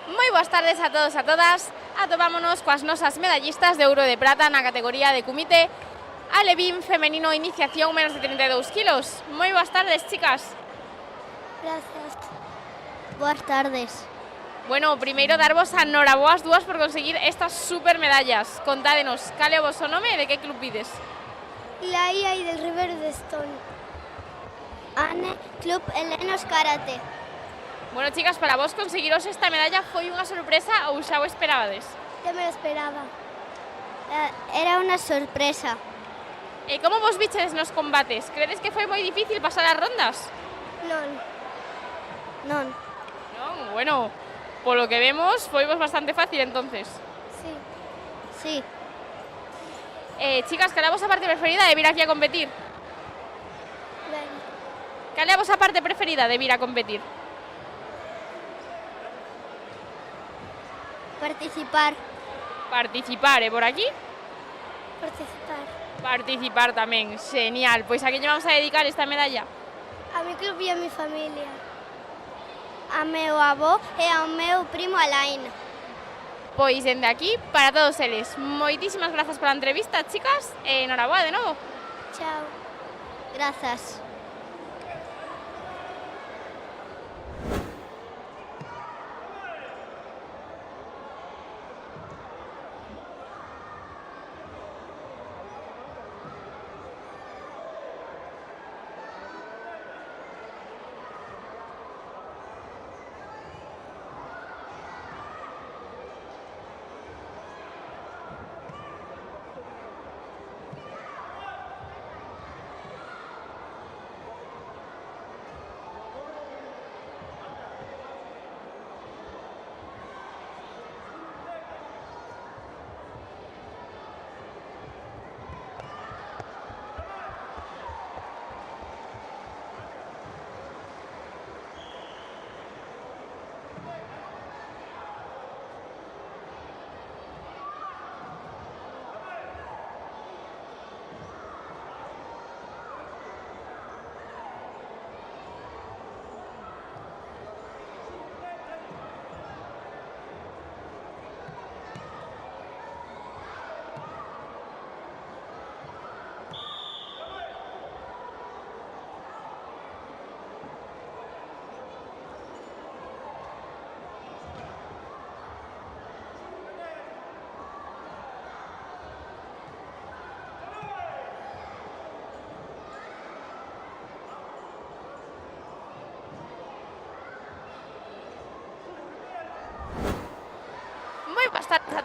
Moi boas tardes a todos e a todas. Atopámonos coas nosas medallistas de ouro e de prata na categoría de kumite alevín femenino iniciación menos de 32 kilos. Moi boas tardes, chicas. Gracias. Boas tardes. Bueno, primeiro darvos a noraboas dúas por conseguir estas super medallas. Contádenos, cale o vosso nome e de que club vides? La IA y del Riverstone. Ane, Club Helenos Karate. Bueno, chicas, para vos conseguiros esta medalla foi unha sorpresa ou xa o esperabades? Ya me lo esperaba. Era una sorpresa. E como vos vichedes nos combates? Credes que foi moi difícil pasar as rondas? Non. Non. Non, bueno, polo que vemos foi vos bastante fácil entonces. Sí. Sí. Chicas, cal é a vosa parte preferida de vir aquí a competir? Ben. Cal é a vosa parte preferida de vir a competir? Participar. Participar, e por aquí? Participar. Participar tamén, genial. Pois a que lle vamos a dedicar esta medalla? A mi club e a mi familia. A meu avó e ao meu primo Alain. Pois dende aquí, para todos eles, moitísimas grazas pola entrevista, chicas, e noraboa de novo. Chao. Grazas.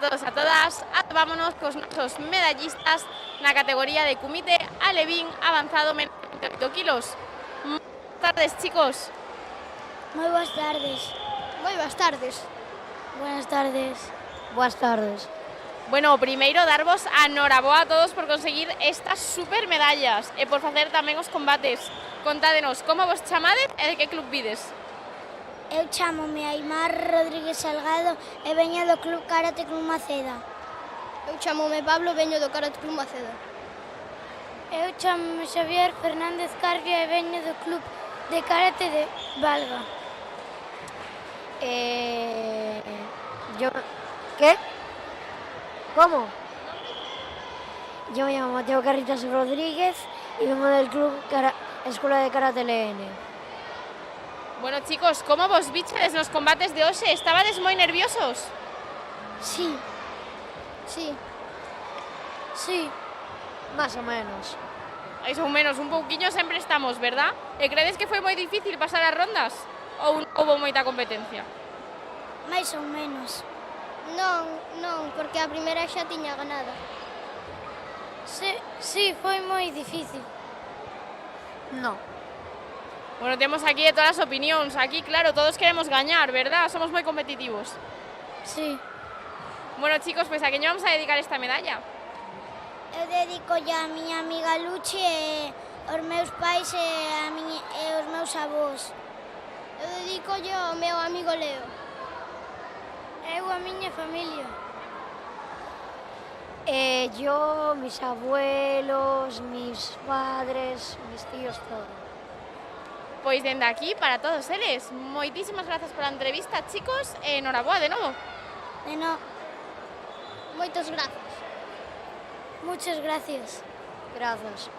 todos, a todas. Vámonos cos nosos medallistas na categoría de Kumite Alevín avanzado menos de 28 kilos. Buenas tardes, chicos. Muy buenas tardes. Moi boas tardes. Buenas tardes. Buenas tardes. Bueno, primeiro darvos a noraboa a todos por conseguir estas super medallas e por facer tamén os combates. Contádenos como vos chamades e de que club vides. Eu chamome Aimar Rodríguez Salgado e veño do Club Karate Club Maceda. Eu chamome Pablo, veño do Karate Club Maceda. Eu chamome Xavier Fernández Carvia e veño do Club de Karate de Valga. ¿Qué? ¿Cómo? Yo me llamo Mateo Carritas Rodríguez y vengo del Club Escuela de Karate LN. Bueno, chicos, como vos viches nos combates de hoxe? Estabades moi nerviosos? Sí. Más o menos. Mais ou menos, un pouquiño sempre estamos, verdad? E credes que foi moi difícil pasar as rondas? Ou houve moita competencia? Máis ou menos. Non, porque a primeira xa tiña ganada. Sí, foi moi difícil. No. Bueno, temos aquí de todas as opinións. Aquí, claro, todos queremos gañar, verdad? Somos moi competitivos. Sí. Bueno, chicos, pues a que vamos a dedicar esta medalla? Eu dedico a miña amiga Luchi e aos meus pais e aos meus avós. Eu dedico ao meu amigo Leo. Eu a miña familia. Yo, mis abuelos, mis padres, mis tíos, todo. Pois dende aquí, para todos eles, moitísimas grazas pola entrevista, chicos, e noraboa de novo. Moitas grazas. Muchas gracias. Gracias.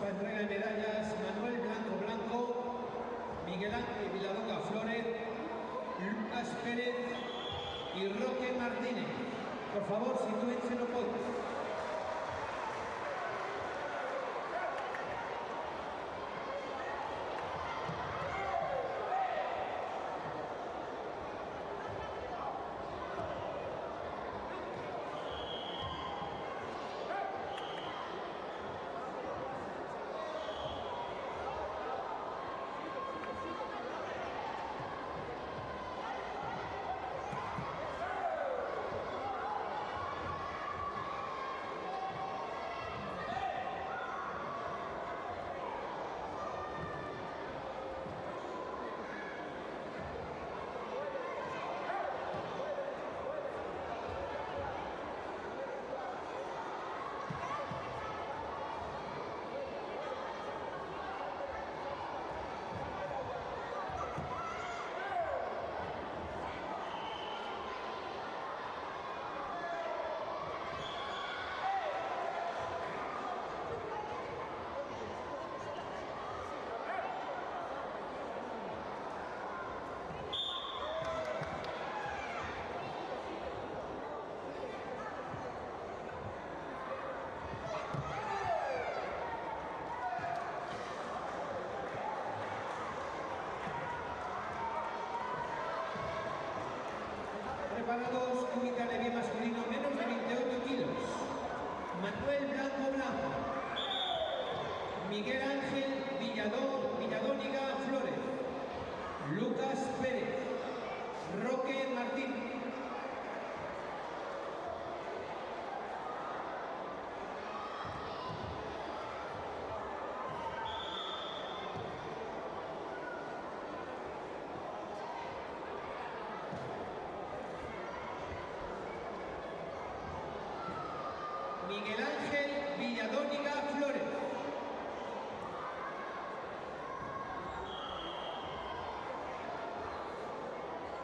para entrega de medallas Manuel Blanco, Miguel Ángel Villadoca Flores, Lucas Pérez y Roque Martínez. Por favor, sitúense en los podios. Preparados, unidad de pie masculino, menos de 28 kilos. Manuel Blanco, Miguel Ángel Villadóniga Flores, Lucas Pérez, Roque Martín. Miguel Ángel Villadóniga Flores.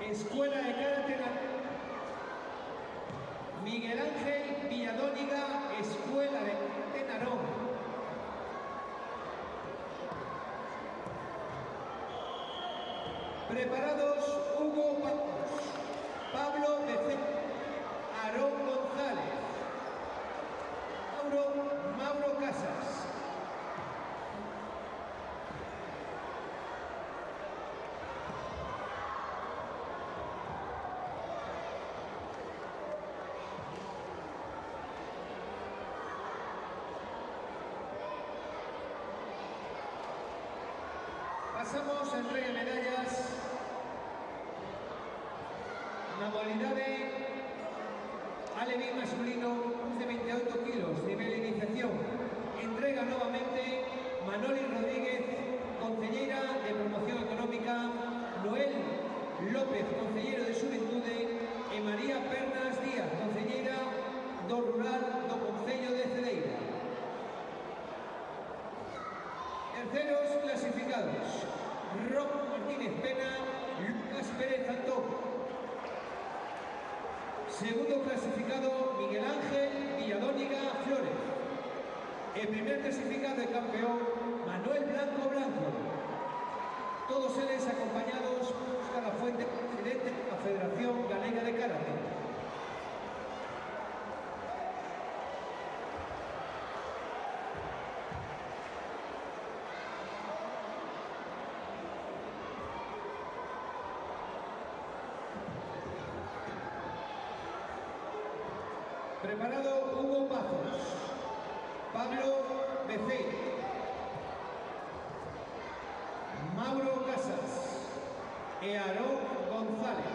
Escuela de Karate Miguel Ángel Villadóniga, Escuela de Karate Narón. Preparados, Hugo Patos, Pablo Becet, Aarón González, Mauro Casas. Pasamos a entrega de medallas. La modalidad de alevín masculino de 28 kilos, nivel de iniciación. Entrega nuevamente Manoli Rodríguez, consellera de Promoción Económica, Noel López, consellero de Xuventude, e María Pernas Díaz, consellera do Rural do Concello de Cedeira. Terceros clasificados, Roque Martínez Pena, Lucas Pérez Antón. Segundo clasificado, Miguel Ángel Villadóniga Flores. El primer clasificado y campeón, Manuel Blanco. Todos ellos acompañados por Óscar Lafuente, presidente de la Federación Galega de Karate. Preparado, Hugo Pazos, Pablo Becet, Mauro Casas e Aarón González.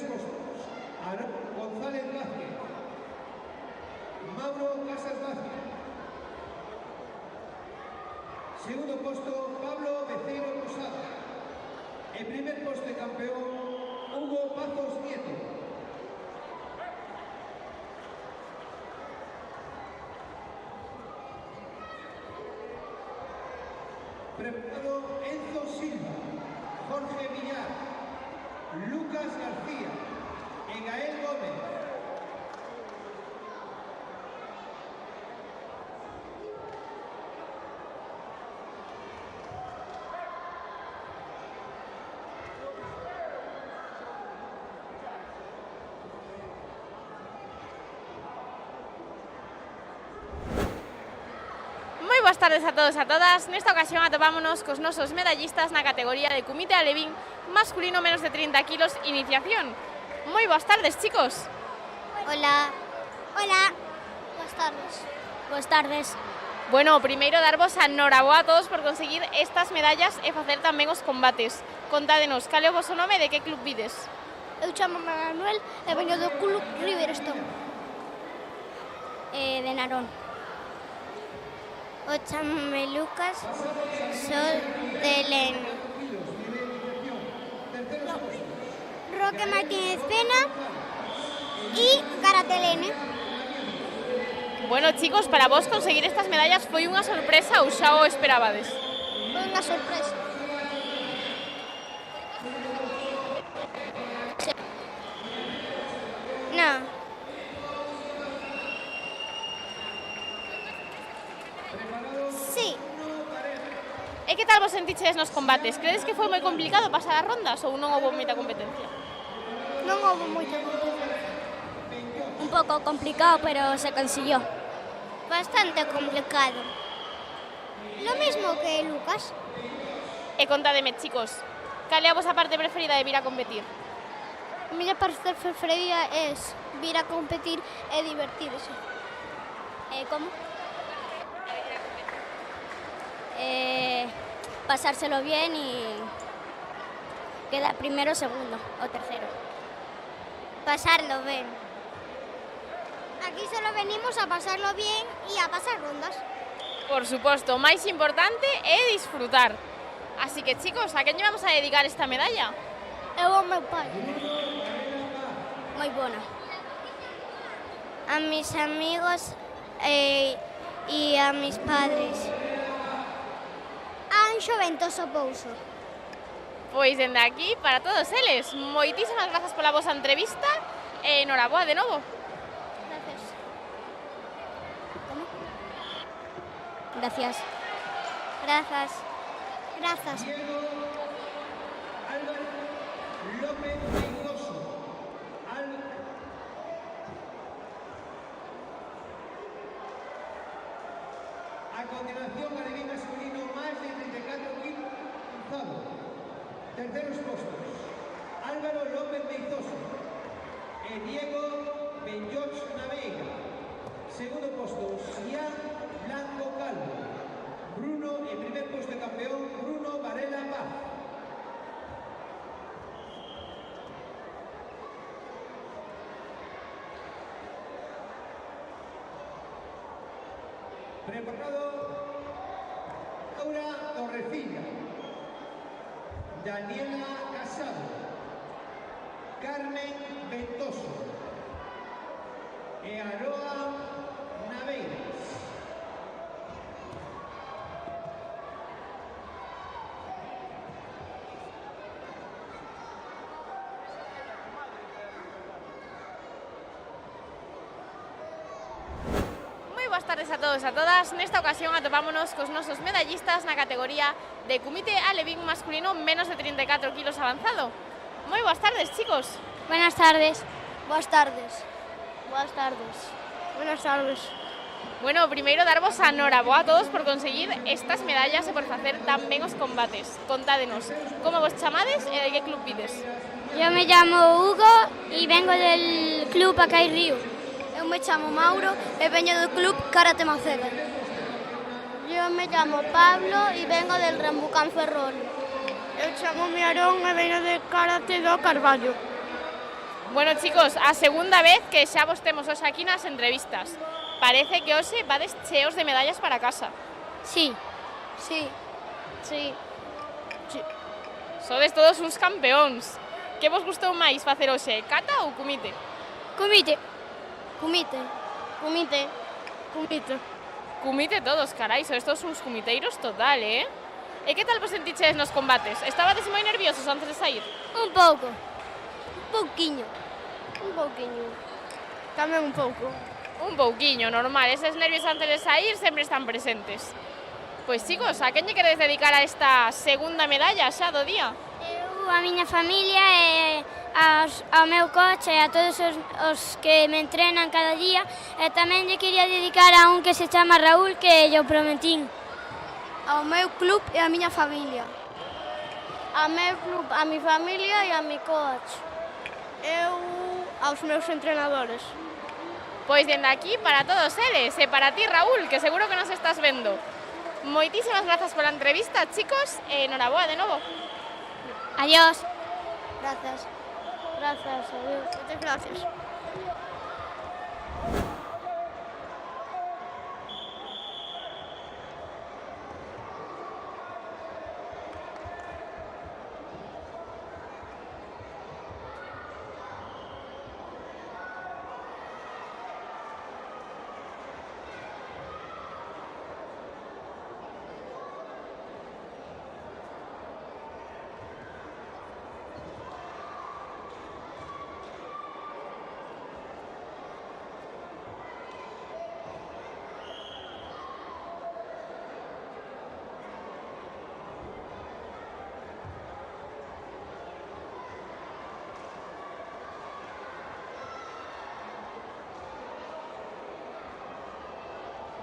postos, González Vázquez, Mauro Casas Vázquez. Segundo posto, Pablo Beceiro Posada. El primer posto de campeón, Hugo Pazos Nieto. Preparado Enzo Silva, Jorge Villar, Lucas García, Egael Gómez. Boas tardes a todos e a todas. Nesta ocasión atopámonos cos nosos medallistas na categoría de Comité Alevín masculino menos de 30 kilos iniciación. Moi boas tardes, chicos. Hola. Hola. Boas tardes. Boas tardes. Bueno, primeiro darvos a noraboa a todos por conseguir estas medallas e facer tamén os combates. Contádenos, cal é o voso nome e de que club vides? Eu chamo Manuel e veño do club Riverstone. De Narón. O chamome Lucas, sol de Leno. Roque Martínez Pena y Karate Lene. Bueno, chicos, para vos conseguir estas medallas foi unha sorpresa ou xa o esperabades? Foi unha sorpresa. Sí. No. Sí. E que tal vos sentiches nos combates? Credes que foi moi complicado pasar as rondas ou non houve moita competencia? Non houve moita competencia. Un pouco complicado, pero se consiguió. Bastante complicado. Lo mismo que Lucas. E contádeme, chicos, cal é a vosa parte preferida de vir a competir? A miña parte preferida é vir a competir e divertirse. Como? Pasárselo bien y quedar primero, segundo o tercero. Pasarlo bien. Aquí solo venimos a pasarlo bien y a pasar rondas. Por suposto, o máis importante é disfrutar. Así que, chicos, a quen lle vamos a dedicar esta medalla? Eu ao meu pai. Moi bona. A mis amigos e a mis padres. Anxo Ventoso Pouso. Pois dende aquí, para todos eles, moitísimas grazas pola vosa entrevista e noraboa de novo. Gracias. Como? Gracias. Grazas. Grazas. Diego Álvaro López Mendoza. A continuación, alevín masculino más de 34 kilos lanzado. Terceros postos, Álvaro López Mendoza e Diego Benyoch Navega. Segundo posto, Xian Blanco Calvo. Bruno, el primer puesto de campeón, Bruno Varela Paz. Preparado, Laura Torrecilla, Daniela Casado, Carmen Ventoso e Aroa Naveiras. Boas tardes a todos e a todas. Nesta ocasión atopámonos cos nosos medallistas na categoría de Comité Alevín masculino menos de 34 kilos avanzado. Moi boas tardes, chicos. Buenas tardes. Boas tardes. Boas tardes. Buenas tardes. Bueno, primeiro darvos a noraboa a todos por conseguir estas medallas e por facer tan ben os combates. Contádenos, como vos chamades e de que club vides? Yo me llamo Hugo y vengo del club Acai Río. Eu me chamo Mauro e veño do club Karate Mancera. Yo me llamo Pablo y vengo del Rambucán Ferrol. Eu chamo Aarón e veño de Karate do Carballo. Bueno, chicos, a segunda vez que xa vos temos hoxe aquí nas entrevistas. Parece que hoxe vades cheos de medallas para casa. Sí. Sí. Sí. Sodes todos uns campeóns. Que vos gustou máis facer hoxe, cata ou comite? Comite. Comite todos, carai, sodes todos uns comiteiros total, E que tal vos sentiches nos combates? Estabades moi nerviosos antes de sair? Un pouco. Pouquiño. Tamén un pouco. Un pouquiño, normal, eses nervios antes de sair sempre están presentes. Pois chicos, a quen lle queredes dedicar a esta segunda medalla xa do día? Eu, a miña familia e ao meu coche e a todos os que me entrenan cada día, e tamén lle quería dedicar a un que se chama Raúl, que lle prometín. Ao meu club e a miña familia. Ao meu club, a mi familia e a mi coche. Eu aos meus entrenadores. Pois dende aquí para todos eles e para ti, Raúl, que seguro que nos estás vendo. Moitísimas grazas pola entrevista, chicos, e enhoraboa de novo. Adiós. Gracias. Adiós. Muchas gracias.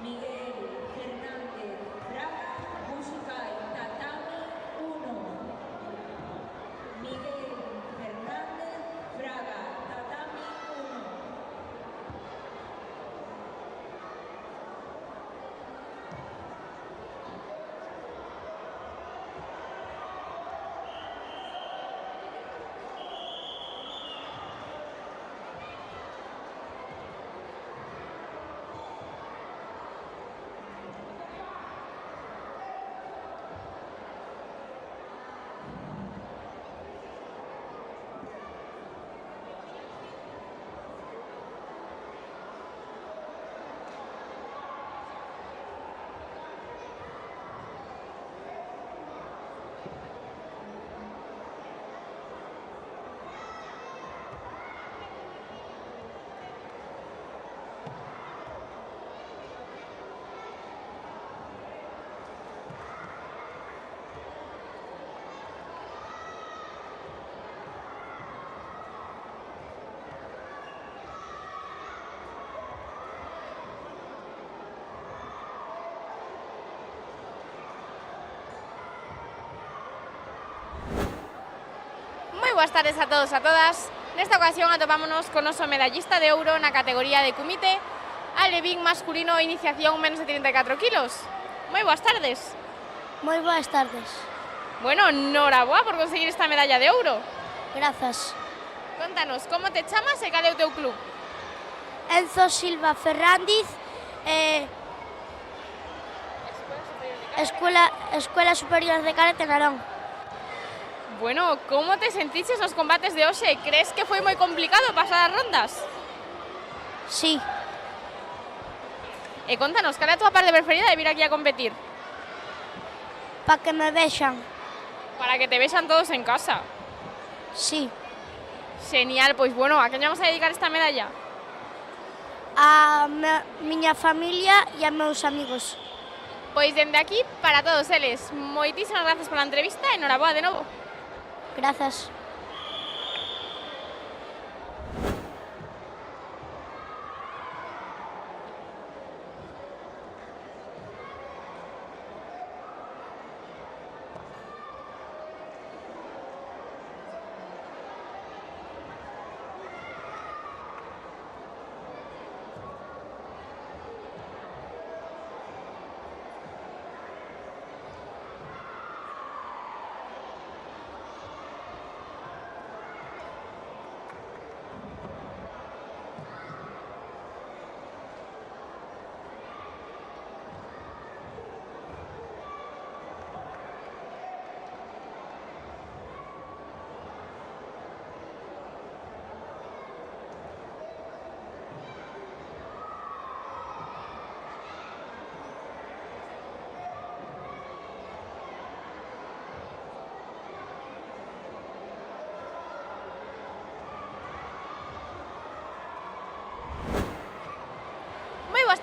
Miguel Fernández Fraga, Busukai Tatami 1. Miguel Fernández Fraga, Tatami 1. Boas tardes a todos e a todas. Nesta ocasión atopámonos con noso medallista de ouro na categoría de comite, alevín masculino iniciación menos de 34 kilos. Moi boas tardes. Moi boas tardes. Bueno, noraboa por conseguir esta medalla de ouro. Grazas. Contanos, como te chamas e cal é o teu club? Enzo Silva Ferrandiz, Escuela Superior de Karate Narón. Bueno, como te sentiches nos combates de hoxe? Crees que foi moi complicado pasar as rondas? Sí. E contanos, cal é a tua parte preferida de vir aquí a competir? Pa que me vexan. Para que te vexan todos en casa. Sí. Genial, pois bueno, a quen vamos a dedicar esta medalla? A miña familia e a meus amigos. Pois dende aquí, para todos eles, moitísimas grazas pola entrevista e noraboa de novo. Grazas.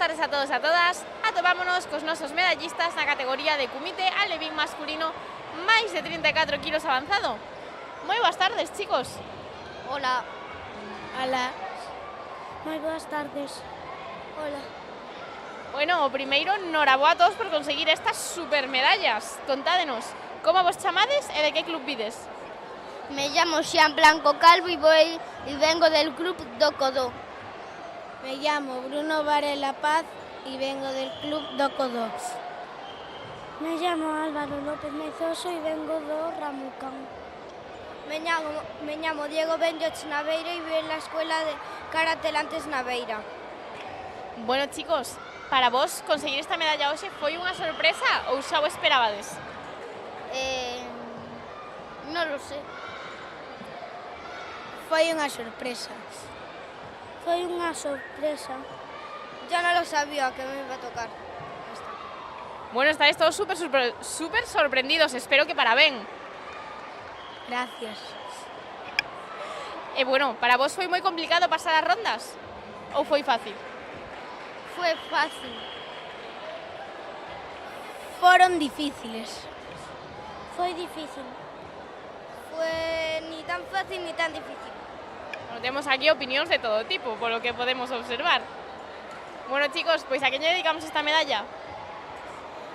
tardes a todos e a todas. Atopámonos cos nosos medallistas na categoría de Kumite alevín masculino máis de 34 kilos avanzado. Moi boas tardes, chicos. Hola. Hola. Moi boas tardes. Hola. Bueno, o primeiro, noraboa a todos por conseguir estas super medallas. Contádenos, como vos chamades e de que club vides? Me llamo Xian Blanco Calvo y vengo del club Docodo. Me llamo Bruno Varela Paz y vengo del club Docodo. Me llamo Álvaro López Mezoso y vengo do Ramucán. Me llamo Diego Benjoch Naveira y vivo en la escuela de Karate Lantes Naveira. Bueno, chicos, para vos conseguir esta medalla hoxe foi unha sorpresa ou xa o esperabades? No lo sé. Foi unha sorpresa. Foi unha sorpresa. Yo no lo sabía que me iba a tocar. Bueno, estáis todos súper sorprendidos, espero que para ben. Gracias. E bueno, para vos foi moi complicado pasar as rondas? Ou foi fácil? Fue fácil. Fueron difíciles. Fue difícil. Fue ni tan fácil ni tan difícil. Bueno, temos aquí opinións de todo tipo, por lo que podemos observar. Bueno, chicos, pois a quen lle dedicamos esta medalla?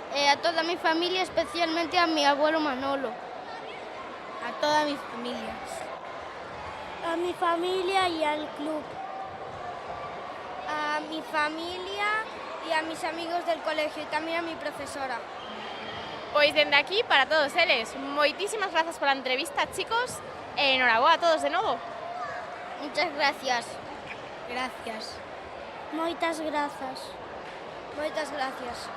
A toda mi familia, especialmente a mi abuelo Manolo. A toda mi familia. A mi familia y al club. A mi familia y a mis amigos del colegio y también a mi profesora. Pois dende aquí, para todos eles, moitísimas grazas pola entrevista, chicos, e enhoraboa a todos de novo. Muchas gracias. Gracias. Moitas grazas. Moitas gracias.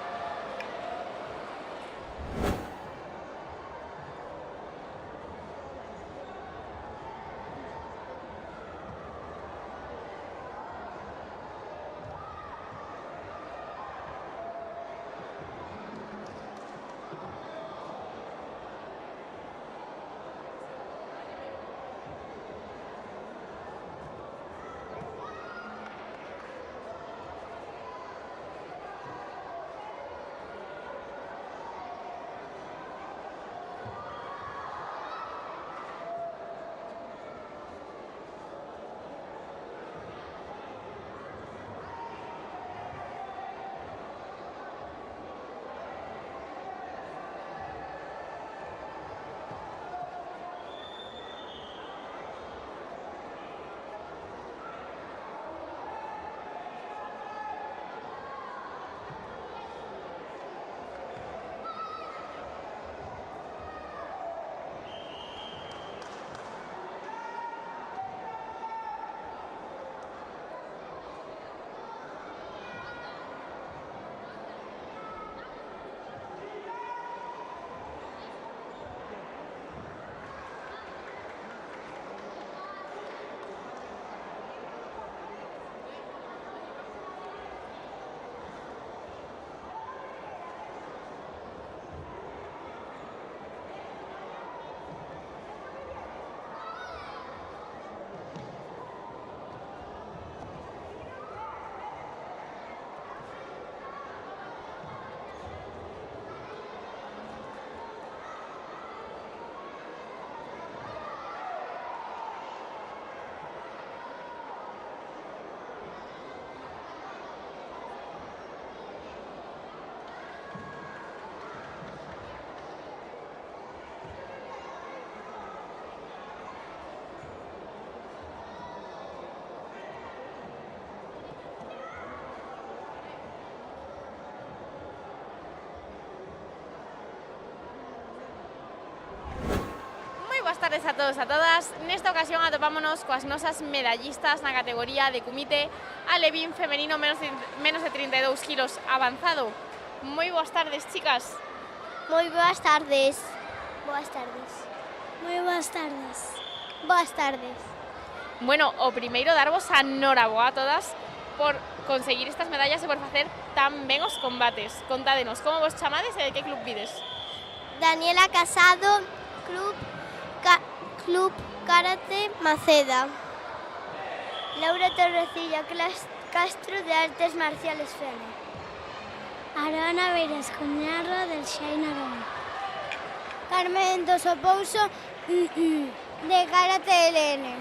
Boas tardes a todos e a todas. Nesta ocasión atopámonos coas nosas medallistas na categoría de Kumite alevín femenino menos de 32 kilos avanzado. Moi boas tardes, chicas. Moi boas tardes. Boas tardes. Moi boas tardes. Boas tardes. Bueno, o primeiro darvos a noraboa a todas por conseguir estas medallas e por facer tan ben os combates. Contádenos, como vos chamades e de que club vides? Daniela Casado, Club Karate Maceda. Laura Torrecilla, Castro, de Artes Marciales Fene. Aroana Beiras Cuñarro, del Xain Arón. Carmen Doso Pouso, de Karate LN.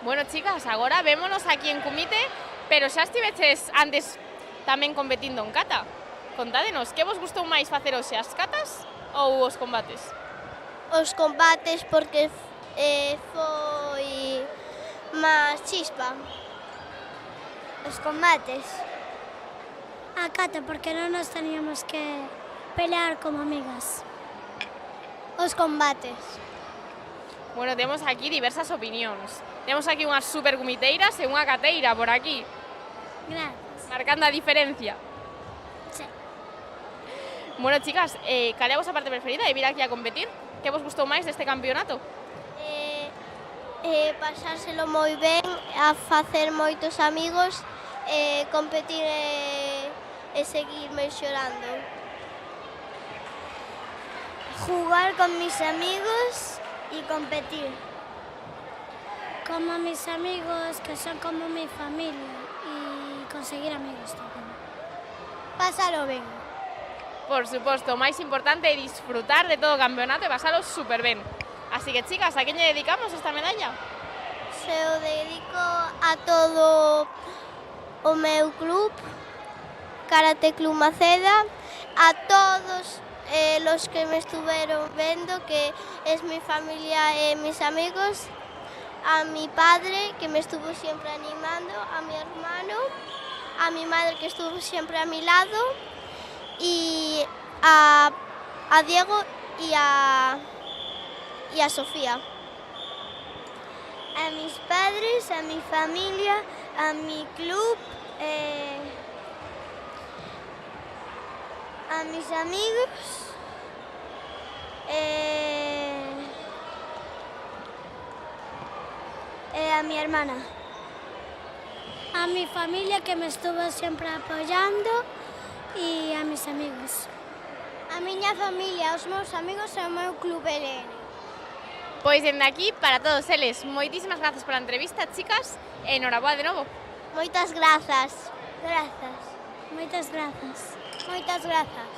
Bueno, chicas, agora vémonos aquí en Cumite, pero xa estiveches antes tamén competindo en kata. Contádenos, que vos gustou máis facer hoxe, as katas ou os combates? Os combates porque foi máis chispa. Os combates. A kata, porque non nos teníamos que pelear como amigas. Os combates. Bueno, temos aquí diversas opinións. Temos aquí unhas super cumiteiras e unha cateira por aquí, Gracias. marcando a diferencia. Sí. Bueno, chicas, cal é a vosa parte preferida de vir aquí a competir? Que vos gustou máis deste campeonato? Pasárselo moi ben, a facer moitos amigos, competir e seguir mexorando. Jugar con mis amigos y competir. Como mis amigos, que son como mi familia, y conseguir amigos tamén. Pásalo ben. Por suposto, o máis importante é disfrutar de todo o campeonato e pasalo super ben. Así que, chicas, a quen lle dedicamos esta medalla? Se o dedico a todo o meu club, Karate Club Maceda, a todos los que me estuvieron viendo, que es mi familia y mis amigos, a mi padre, que me estuvo siempre animando, a mi hermano, a mi madre, que estuvo siempre a mi lado, y a Diego y a Sofía. A mis padres, a mi familia, a mi club, a mis amigos, a mi hermana. A mi familia, que me estuvo siempre apoyando, y a mis amigos. A miña familia, aos meus amigos e ao meu club LN. Pois dende aquí, para todos eles, moitísimas grazas pola entrevista, chicas, e enhoraboa de novo. Moitas grazas. Grazas. Moitas grazas. Moitas grazas.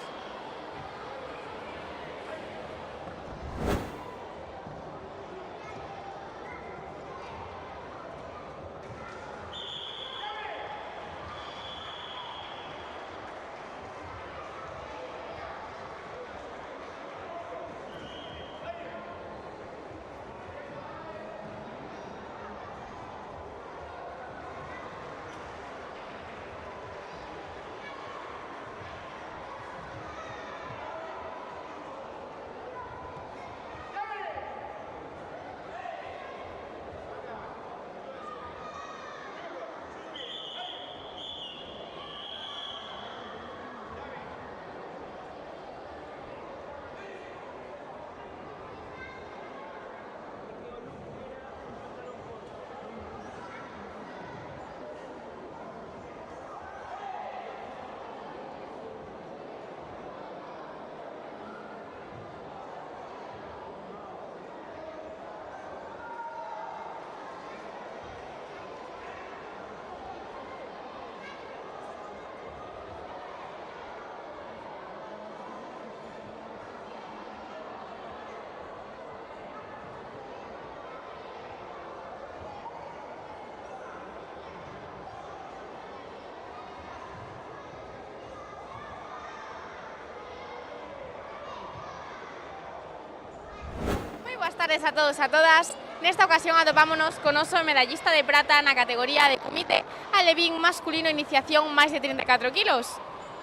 Boas tardes a todos e a todas. Nesta ocasión atopámonos con oso medallista de prata na categoría de Cumite alevín masculino iniciación máis de 34 kilos.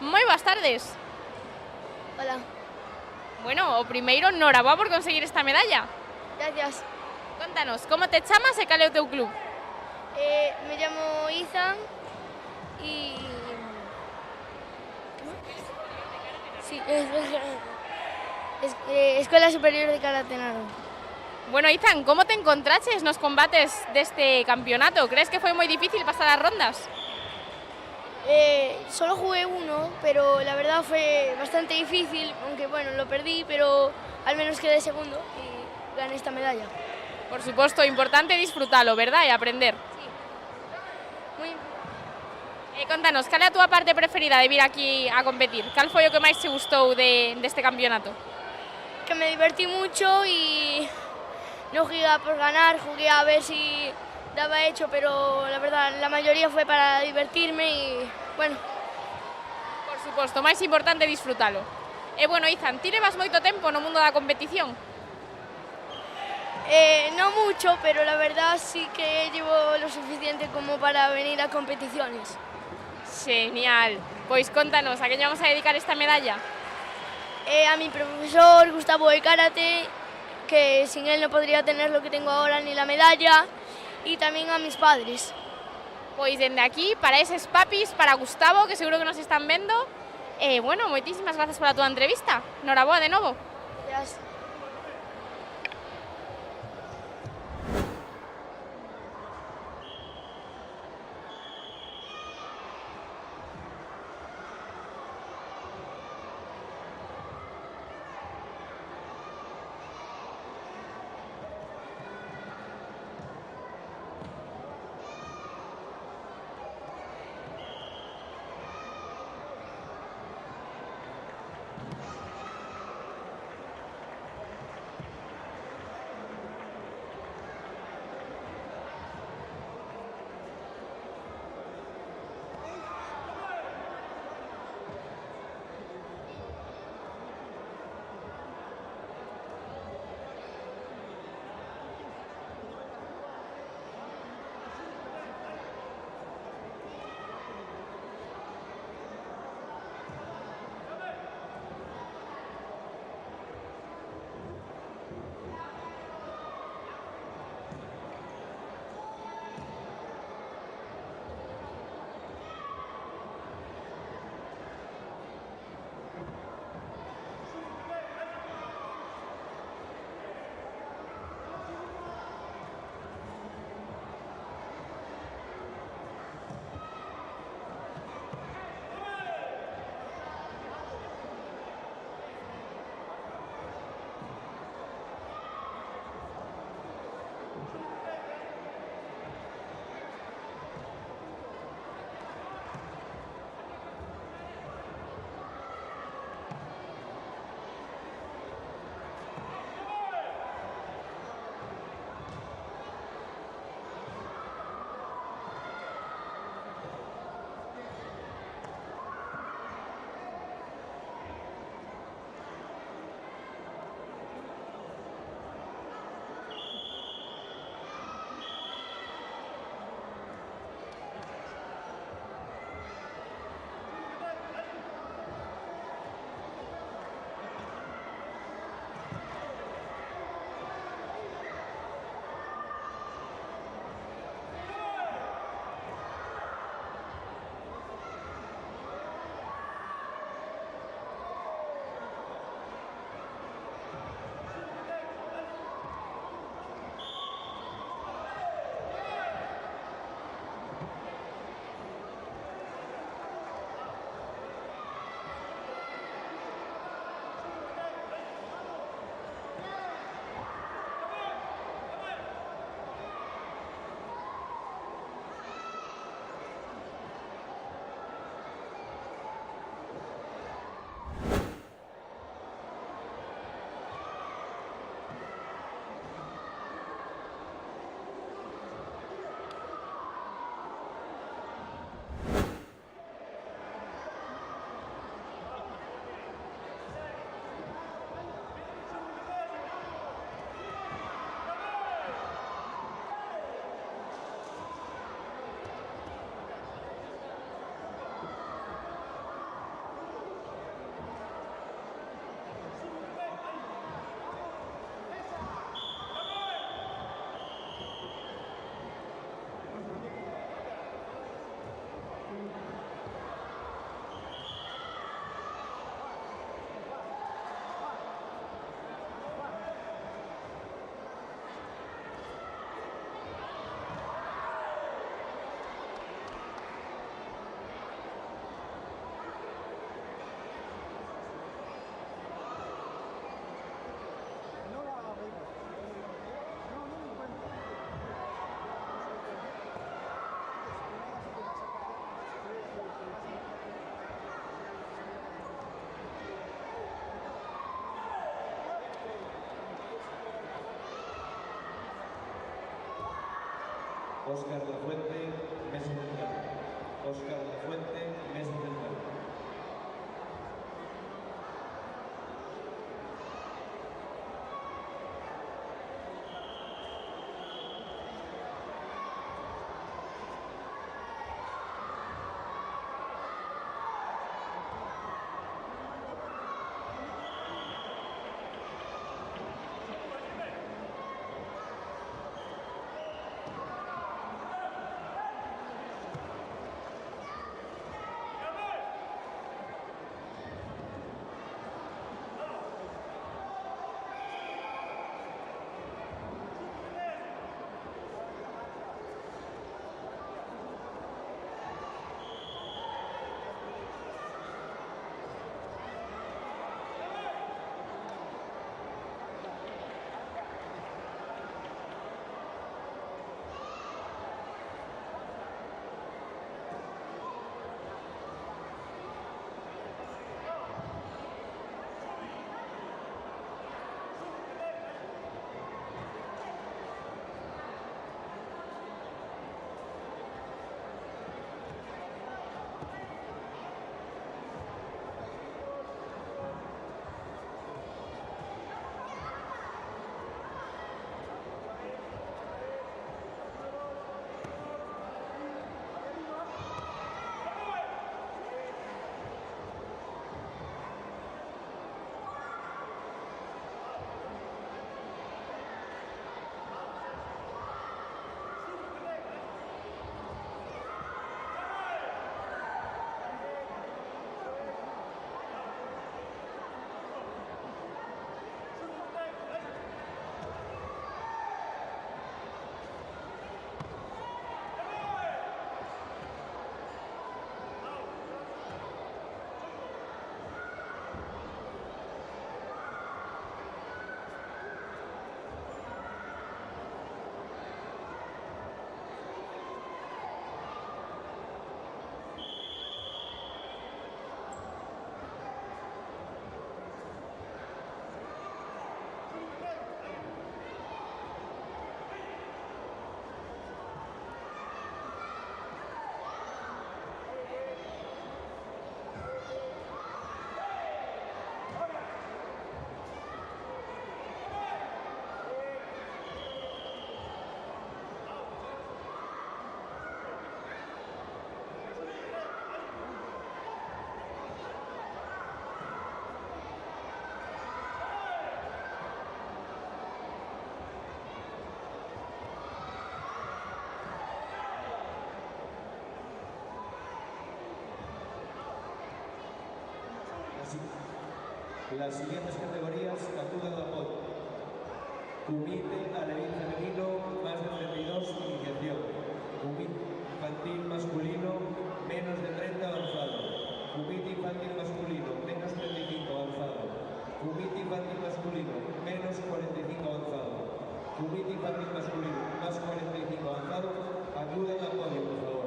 Moi boas tardes. Hola. Bueno, o primeiro, enhoraboa por conseguir esta medalla. Gracias. Contanos, como te chamas e cal é o teu club? Me llamo Ethan y... Sí, Escuela Superior de Karate Naro. Bueno, Ethan, como te encontraches nos combates deste campeonato? Crees que foi moi difícil pasar as rondas? Solo jugué uno, pero la verdad fue bastante difícil, aunque bueno, lo perdí, pero al menos quedé segundo y gané esta medalla. Por suposto, importante disfrutalo, verdad? E aprender. Muy... Contanos, cal é a túa parte preferida de vir aquí a competir? Cal foi o que máis te gustou deste campeonato? Que me divertí mucho y no jugué a por ganar, jugué a ver si daba hecho, pero la verdad la mayoría fue para divertirme y bueno. Por suposto, máis importante disfrutalo. E bueno, Izan, ti levas moito tempo no mundo da competición? No mucho, pero la verdad sí que llevo lo suficiente como para venir a competiciones. Genial. Pois contanos, a quen vamos a dedicar esta medalla? A mi profesor Gustavo de Karate, que sin él no podría tener lo que tengo ahora ni la medalla, y también a mis padres. Pois dende aquí, para eses papis, para Gustavo, que seguro que nos están vendo, bueno, moitísimas grazas pola túa entrevista. Noraboa de novo. Gracias. Óscar Lafuente, mesa central. Óscar Lafuente, mesa central. Las siguientes categorías acuden al apoyo. Cumite alevín femenino, más de 32, iniciación. Cumite infantil masculino, menos de 30, avanzado. Cumite infantil masculino, menos 35, avanzado. Cumite infantil masculino, menos 45, avanzado. Cumite infantil masculino, más 45, avanzado. Acuden al apoyo, por favor.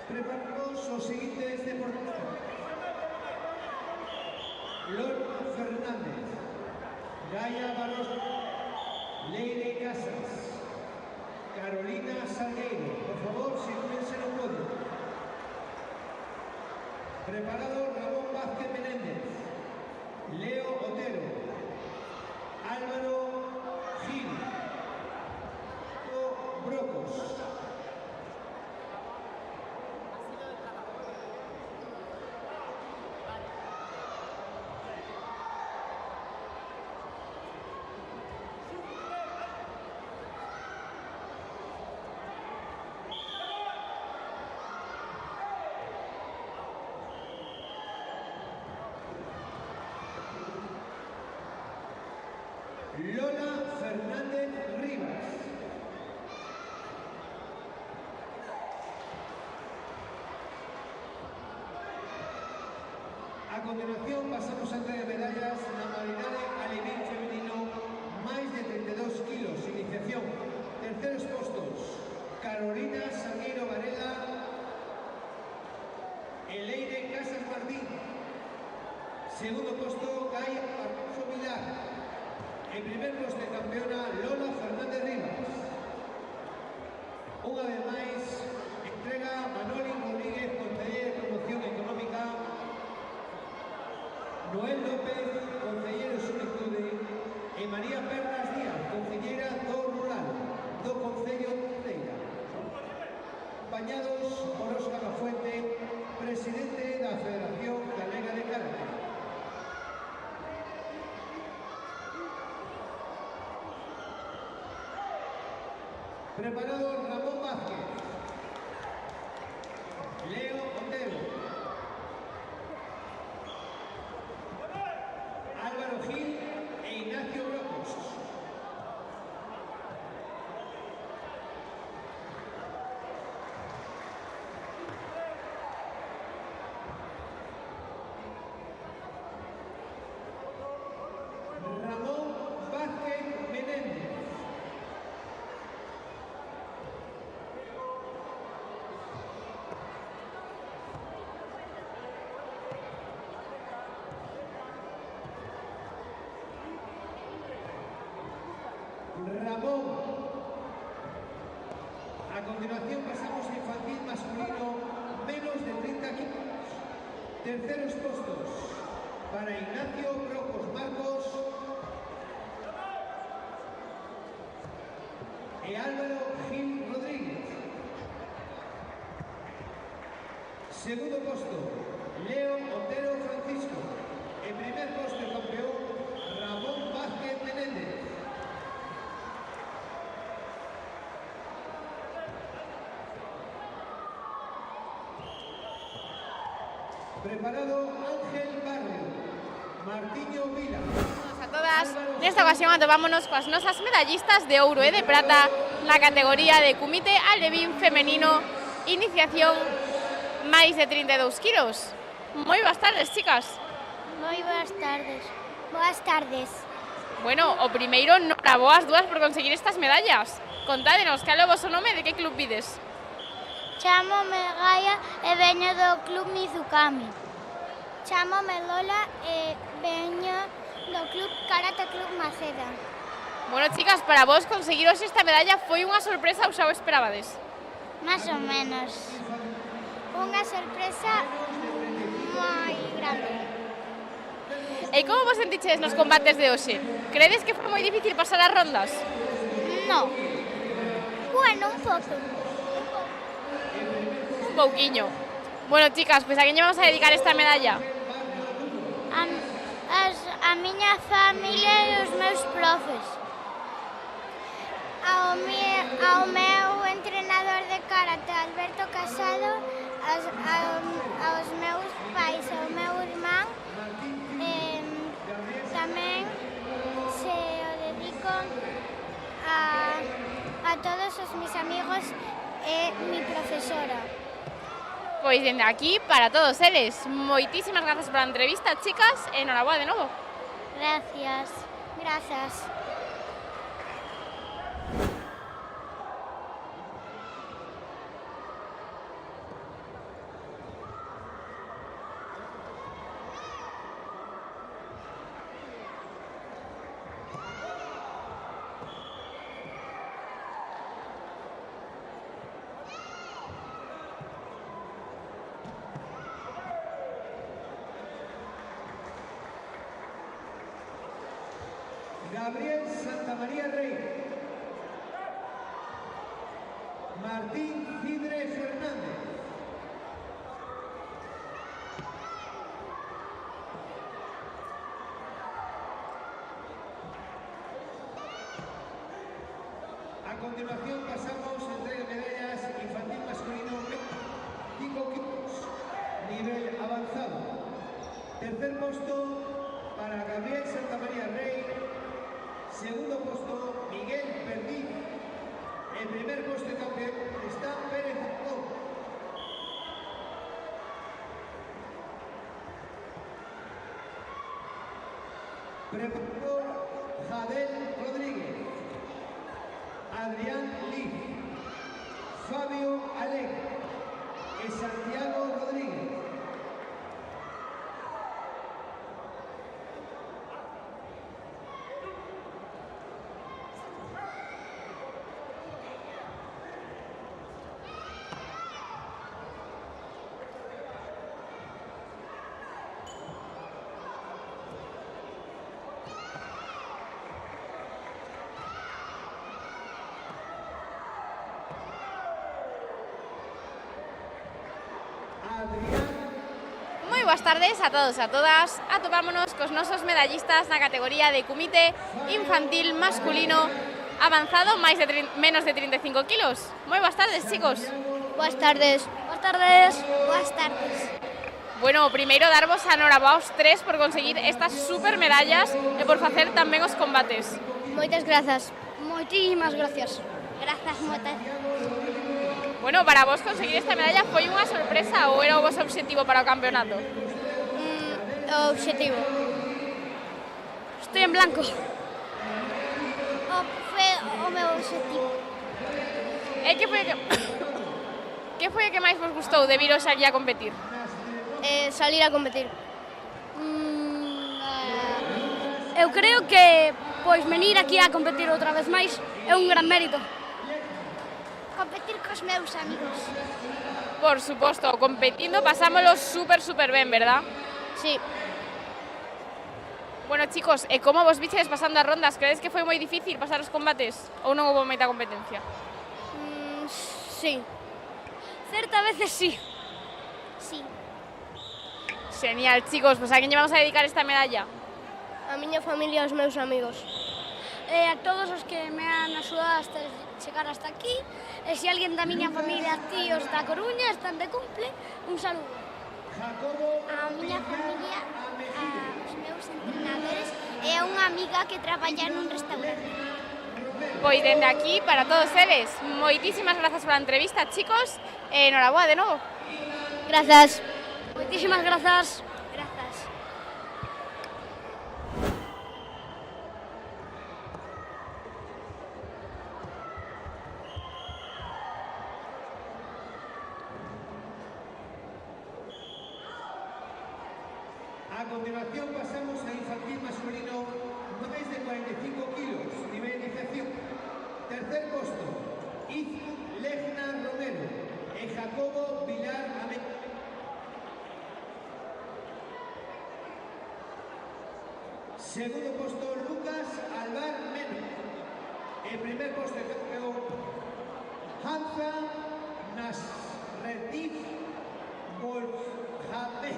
Preparamos os seguintes deportistas: Lorna Fernández, Gaia Barros, Leire Casas, Carolina Salgueiro. Por favor, sitúense en el podio. Preparado Ramón Vázquez Menéndez, Leo Otero, Álvaro Gil, Brocos. Lola Fernández Rivas. A continuación pasamos a entrega de medallas na modalidade alevín femenino máis de 32 kilos, iniciación. Terceros postos, Carolina Salgueiro Varela e Leire Casas Martín. Segundo posto, Gai Arroso Vilar. En primer posto de campeona, Lola Fernández Rivas. Unha vez máis, entrega Manoli Rodríguez, concelleiro de Promoción Económica, Noel López, concelleiro de Xuventude, e María Pernas Díaz, concelleira do Rural, do Concello de Uceira. Acompañados por Óscar Lafuente, presidente da Federación Galega de Karate. Preparado Ramón Vázquez, Leo Otero, Álvaro Gil e Ignacio Brocos. Ramón Vázquez Menéndez. Ramón. A continuación pasamos a infantil masculino menos de 30 kilos. Terceros postos para Ignacio Brocos Marcos e Álvaro Gil Rodríguez. Segundo posto, Leo Otero Francisco. En primer posto el campeón, Ramón Vázquez Menéndez. Preparado Ángel Barrio, Martiño Vila. A todas, nesta ocasión atopámonos coas nosas medallistas de ouro e de prata na categoría de Comité Alevín Femenino, iniciación máis de 32 kilos. Moi boas tardes, chicas. Moi boas tardes. Boas tardes. Bueno, o primeiro, noraboas dúas por conseguir estas medallas. Contádenos, cal é o vosso nome e de que club vides? Chámome Gaia e veño do Club Mizukami. Chámome Lola e veño do Club Karate Club Maceda. Bueno, chicas, para vos conseguir hoxe esta medalla foi unha sorpresa ou xa o esperabades? Más ou menos. Unha sorpresa moi grande. E como vos sentiches nos combates de hoxe? Credes que foi moi difícil pasar as rondas? No. Bueno, un pouco. Un pouquiño. Bueno, chicas, pois a quen lle vamos a dedicar esta medalla? A miña familia e os meus profes. Ao meu entrenador de karate, Alberto Casado, aos meus pais, ao meu irmán, tamén se o dedico a todos os mis amigos e mi profesora. Pois dende aquí, para todos eles, moitísimas grazas pola entrevista, chicas, e enhoraboa de novo. Gracias. Grazas. Gabriel Santamaría Rey. Martín Cidre Fernández. A continuación pasamos a entrega de medallas infantil masculino 5 kilos, nivel avanzado. Tercer puesto para Gabriel Santamaría Rey. Preparado Jabel Rodríguez, Adrián Liz, Fabio Alec y Santiago Rodríguez. Moi boas tardes a todos e a todas. Atopámonos cos nosos medallistas na categoría de comité infantil masculino avanzado menos de 35 kilos. Moi boas tardes, chicos. Boas tardes. Boas tardes. Boas tardes. Bueno, primeiro darvos a enhorabuá aos tres por conseguir estas super medallas e por facer tan ben os combates. Moitas grazas. Moitísimas gracias. Grazas moitas. Bueno, para vos conseguir esta medalla foi unha sorpresa ou era o vosso obxectivo para o campeonato? O obxectivo. Estoy en blanco. Foi o meu obxectivo. E que foi o que máis vos gustou de viros aquí a competir? Salir a competir. Eu creo que venir aquí a competir outra vez máis é un gran mérito. Competir cos meus amigos. Por suposto, competindo pasámoslo super ben, verdad? Sí. Bueno, chicos, e como vos viches pasando as rondas? Credes que foi moi difícil pasar os combates? Ou non houve moita competencia? Sí. Certa veces sí. Sí. Genial, chicos, pues a quen lle vamos a dedicar esta medalla? A miña familia e aos meus amigos. E a todos os que me han axudado hasta chegar hasta aquí. E se alguén da miña familia, tíos da Coruña, están de cumple, un saludo. A miña familia, aos meus entrenadores e a unha amiga que traballa nun restaurante. Pois dende aquí, para todos eles, moitísimas grazas pola entrevista, chicos, e enhoraboa de novo. Grazas. Moitísimas grazas. Grazas. A continuación pasamos a infantil masculino máis de 45 kilos, nivel iniciación. Tercer posto, Izan Legna Romero e Jacobo Vilar Amén. Segundo posto, Lucas Alvar Meno. E primer posto, Hansa Nasretif Boljabe.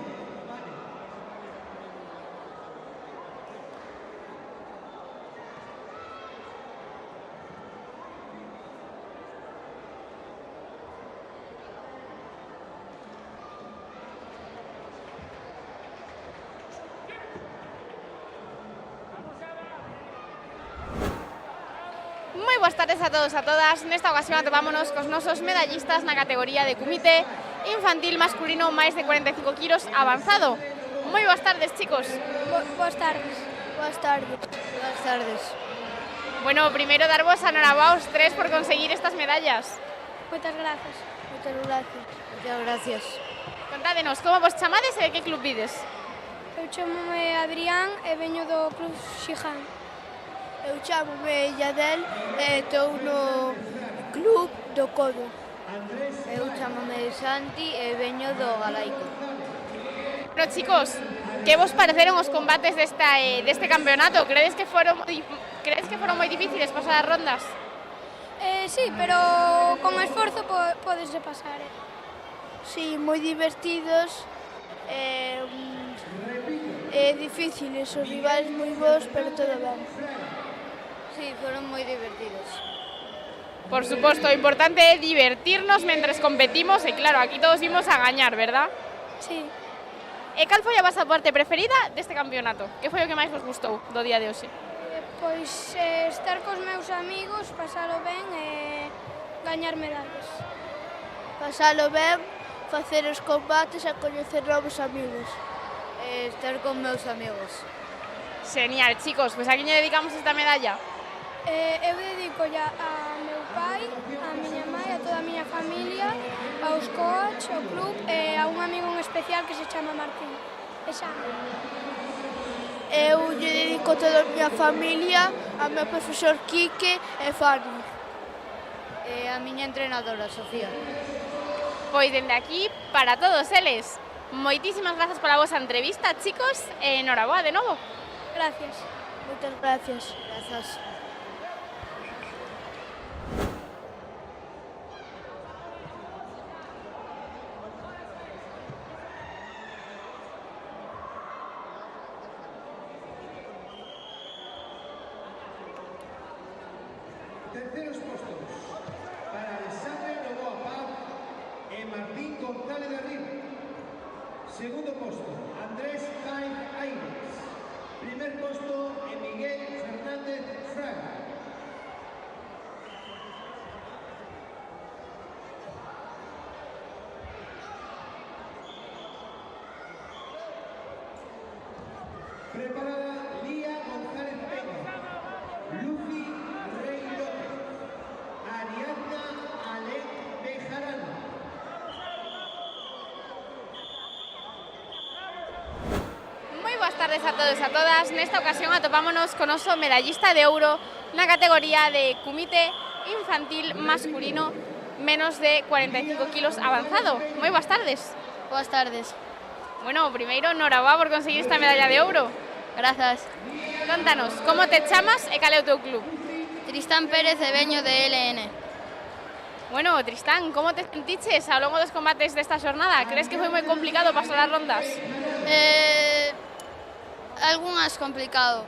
Moi boas tardes a todos e a todas. Nesta ocasión atopámonos cos nosos medallistas na categoría de comité infantil masculino máis de 45 kilos avanzado. Moi boas tardes, chicos. Boas tardes. Boas tardes. Boas tardes. Bueno, primeiro darvos a enhorabuá aos tres por conseguir estas medallas. Moitas grazas. Moitas gracias. Moitas gracias. Contádenos, como vos chamades e de que club vides? Eu chamome Adrián e veño do Club Xijan. Eu chamome Yadel e estou no Club do Codo. Eu chamome Santi e veño do Galaico. Bueno, chicos, que vos pareceron os combates deste campeonato? Credes que foron moi difíciles pasar as rondas? Sí, pero con esforzo podese pasar. Sí, moi divertidos e difíciles, os rivales moi bons, pero todo ben. Sí, foron moi divertidos. Por suposto, o importante é divertirnos mentres competimos e claro, aquí todos vimos a gañar, verdad? Sí. E cal foi a vosa parte preferida deste campeonato? Que foi o que máis vos gustou do día de hoxe? Pois estar cos meus amigos, pasalo ben e gañar medallas. Pasalo ben, facer os combates e coñecer novos amigos. Estar con meus amigos. Genial, chicos, pues a quen lle dedicamos esta medalla? Eu dedico ya a meu pai, a miña mãe, a toda a miña familia, aos coach, ao club e a un amigo en especial que se chama Martín. Esa. Eu lle dedico toda a miña familia, a meu profesor Quique e Fanny. E a miña entrenadora, Sofía. Pois dende aquí, para todos eles, moitísimas grazas pola vosa entrevista, chicos, e enhoraboa de novo. Gracias. Moitas gracias. Grazas. Terceros postos para Alexandre Novoa Paz e Martín González de Arriba. Segundo posto, Andrés Jaime Aires. Primer posto, Miguel Fernández Fraga. Preparada Lía González Peña, Lucy Rey López, Ariadna Alec Bejarano. Moi boas tardes a todos e a todas. Nesta ocasión atopámonos con oso medallista de ouro na categoría de comité infantil masculino menos de 45 kilos avanzado. Moi boas tardes. Boas tardes. Bueno, primeiro, enhoraboa por conseguir esta medalla de ouro. Grazas. Contanos, como te chamas e cal é o teu club? Tristán Pérez e veño de LN. Bueno, Tristán, como te sentiches ao longo dos combates desta xornada? Crees que foi moi complicado pasar as rondas? Algunhas complicado,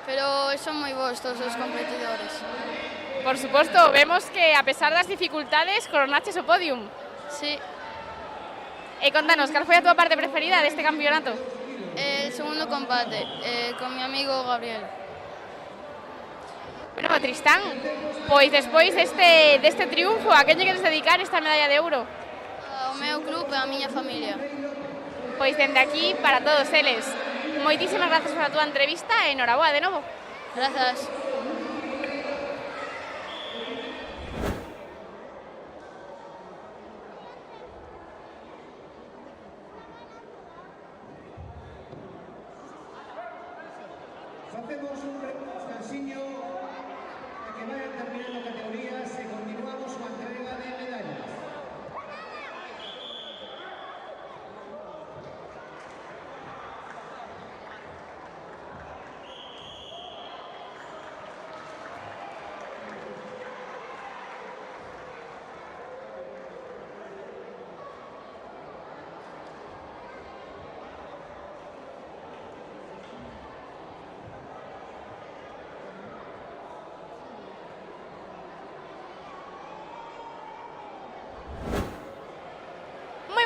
pero son moi bons todos os competidores. Por suposto, vemos que a pesar das dificultades coronaches o podium. Sí, E contanos, cal foi a túa parte preferida deste campeonato? el segundo combate con mi amigo Gabriel. Bueno, Tristán, pois despois deste triunfo, a quen lle queres dedicar esta medalla de ouro? Ao meu club e á miña familia. Pois dende aquí, para todos eles. Moitísimas grazas pola túa entrevista e enhoraboa de novo. Grazas. Facemos un descansiño a que vayan terminando categorías e continuamos coa entrega de medallas.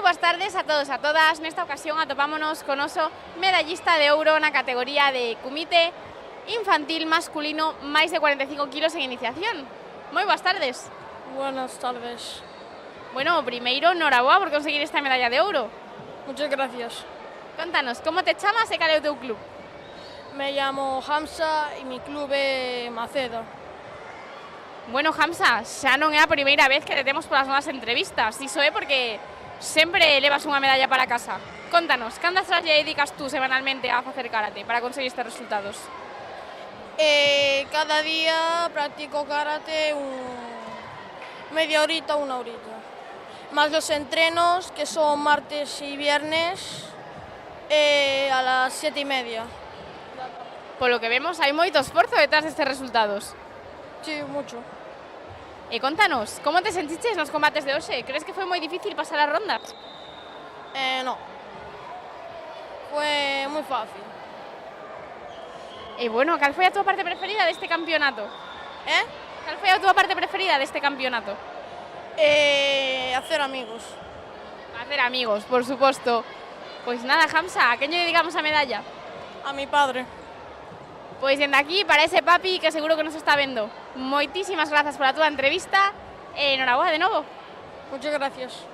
Boas tardes a todos e a todas. Nesta ocasión atopámonos con oso medallista de ouro na categoría de comité infantil masculino máis de 45 kilos en iniciación. Moi boas tardes. Buenas tardes. Bueno, primeiro, enhoraboa por conseguir esta medalla de ouro. Muchas gracias. Contanos, como te chamas e cal é o teu club? Me llamo Hamza y mi club é Macedo. Bueno, Hamza, xa non é a primeira vez que te temos polas novas entrevistas. Iso é porque sempre levas unha medalla para casa. Contanos, cantas horas lle dedicas tú semanalmente a facer karate para conseguir estes resultados? Cada día practico karate media horita, una horita. Más los entrenos, que son martes y viernes, a las 7:30. Polo que vemos, hai moito esforzo detrás destes resultados. Sí, mucho. E contanos, como te sentiches nos combates de hoxe? Crees que foi moi difícil pasar as rondas? No. Fue muy fácil. E bueno, cal foi a túa parte preferida deste campeonato? Cal foi a túa parte preferida deste campeonato? Hacer amigos. Hacer amigos, por suposto. Pois nada, Hamza, a quen lle dedicamos a medalla? A mi padre. Pois dende aquí, para ese papi que seguro que nos está vendo. Moitísimas grazas pola túa entrevista e enhoraboa de novo. Muchas gracias.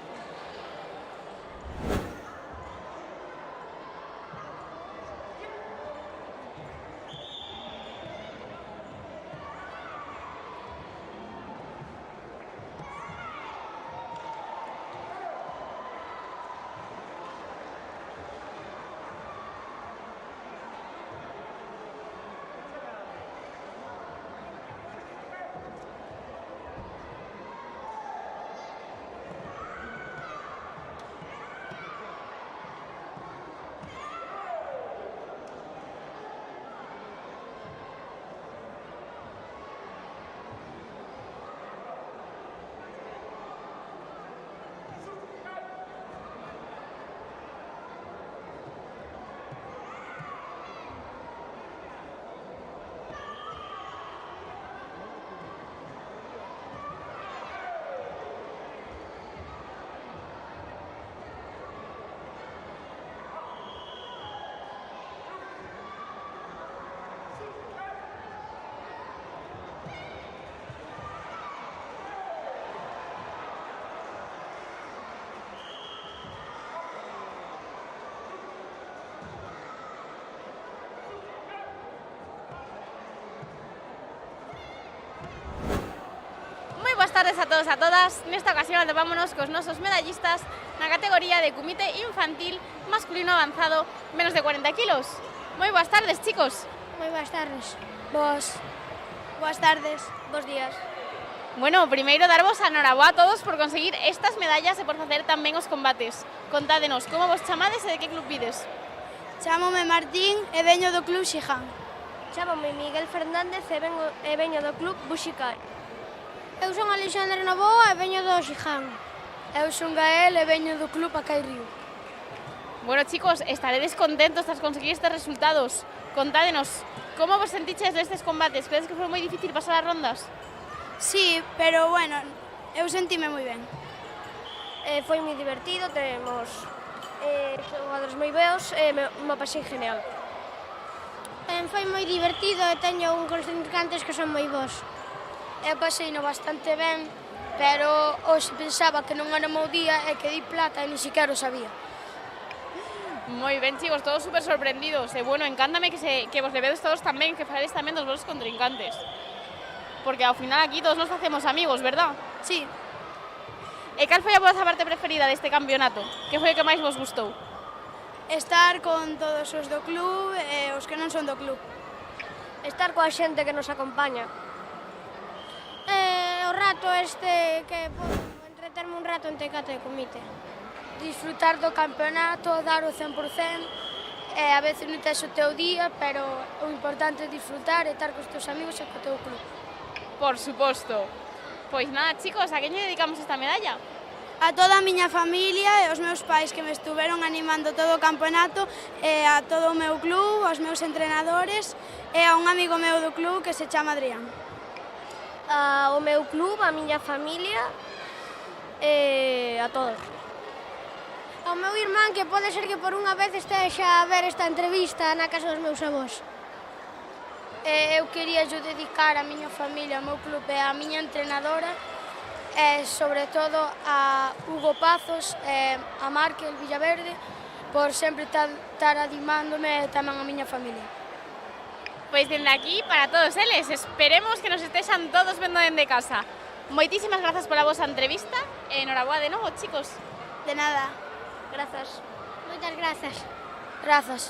tardes a todos e a todas. Nesta ocasión atopámonos cos nosos medallistas na categoría de comité infantil masculino avanzado menos de 40 kilos. Moi boas tardes, chicos. Moi boas tardes. Boas tardes. Bos días. Bueno, primeiro darvos a noraboa a todos por conseguir estas medallas e por facer tamén os combates. Contádenos como vos chamades e de que club vides. Chámome Martín e veño do club Xiján. Chámome Miguel Fernández e veño do club Buxikai. Eu son Alexandre Novoa e veño do Xiján. Eu son Gael e veño do club Acai Río. Bueno, chicos, estaredes contentos tras conseguir estes resultados. Contádenos, como vos sentiches destes combates? Credes que foi moi difícil pasar as rondas? Sí, pero bueno, eu sentime moi ben. Foi moi divertido, temos xogadores moi beos e me pasei genial. Foi moi divertido e teño un contrincantes que son moi bons. Eu paseino bastante ben, pero hoxe pensaba que non era o meu día e que di plata e ni siquiera o sabía. Moi ben, chicos, todos super sorprendidos. E bueno, encántame que vos levedes todos tamén, que faredes tamén dos vosos contrincantes. Porque ao final aquí todos nos facemos amigos, verdad? Sí. E cal foi a vosa parte preferida deste campeonato? Que foi o que máis vos gustou? Estar con todos os do club e os que non son do club. Estar coa xente que nos acompaña. O rato este que podo entreterme un rato en Tecate de comité. Disfrutar do campeonato, dar o 100%, e a veces non tes o teu día, pero o importante é disfrutar e estar cos teus amigos e co teu club. Por suposto. Pois nada, chicos, a quen lle dedicamos esta medalla? A toda a miña familia e os meus pais que me estuveron animando todo o campeonato, e a todo o meu club, aos meus entrenadores e a un amigo meu do club que se chama Adrián. Ao meu club, a miña familia e a todos. Ao meu irmán, que pode ser que por unha vez estexa a ver esta entrevista na casa dos meus avós. Eu quería yo dedicar a miña familia, ao meu club e a miña entrenadora e sobre todo a Hugo Pazos e a Markel Villaverde por sempre estar animándome e tamén a miña familia. Pois dende aquí, para todos eles, esperemos que nos estexan todos vendo dende casa. Moitísimas grazas pola vosa entrevista e enhoraboa de novo, chicos. De nada. Grazas. Moitas grazas. Grazas.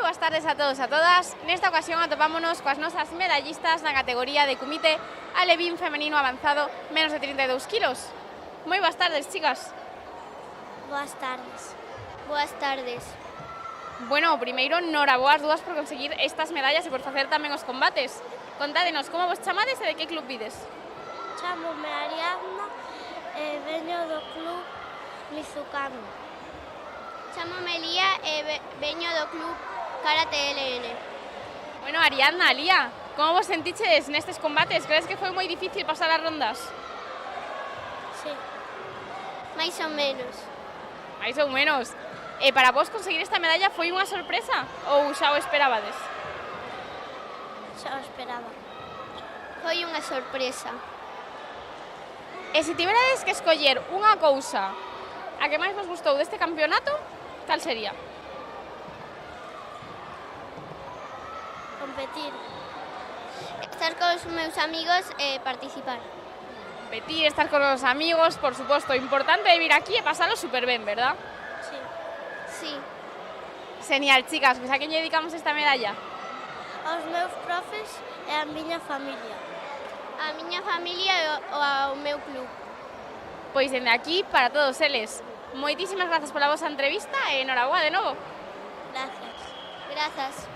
Boas tardes a todos e a todas. Nesta ocasión atopámonos coas nosas medallistas na categoría de comité alevín femenino avanzado menos de 32 kilos. Moi boas tardes, chicas. Boas tardes. Boas tardes. Bueno, primeiro, noraboas dúas por conseguir estas medallas e por facer tamén os combates. Contádenos como vos chamades e de que club vides. Chámome Ariadna e veño do club Mizucano. Chámome Lía e veño do club Karate LN. Bueno, Ariadna, Lía, como vos sentiches nestes combates? Crees que foi moi difícil pasar as rondas? Sí. Mais ou menos. Mais ou menos. E para vos conseguir esta medalla foi unha sorpresa ou xa o esperabades? Xa o esperaba. Foi unha sorpresa. E se tiverades que escoller unha cousa a que máis vos gustou deste campeonato, cal sería? Competir. Estar cos meus amigos e participar. Competir, estar con os amigos, por suposto. Importante é vir aquí e pasalo super ben, verdad? Sí. Sí. Genial, chicas. Pois a quen lle dedicamos esta medalla? Aos meus profes e a miña familia. a miña familia e ao meu club. Pois dende aquí para todos eles. Moitísimas grazas pola vosa entrevista e enhoraboa de novo. Gracias. Grazas.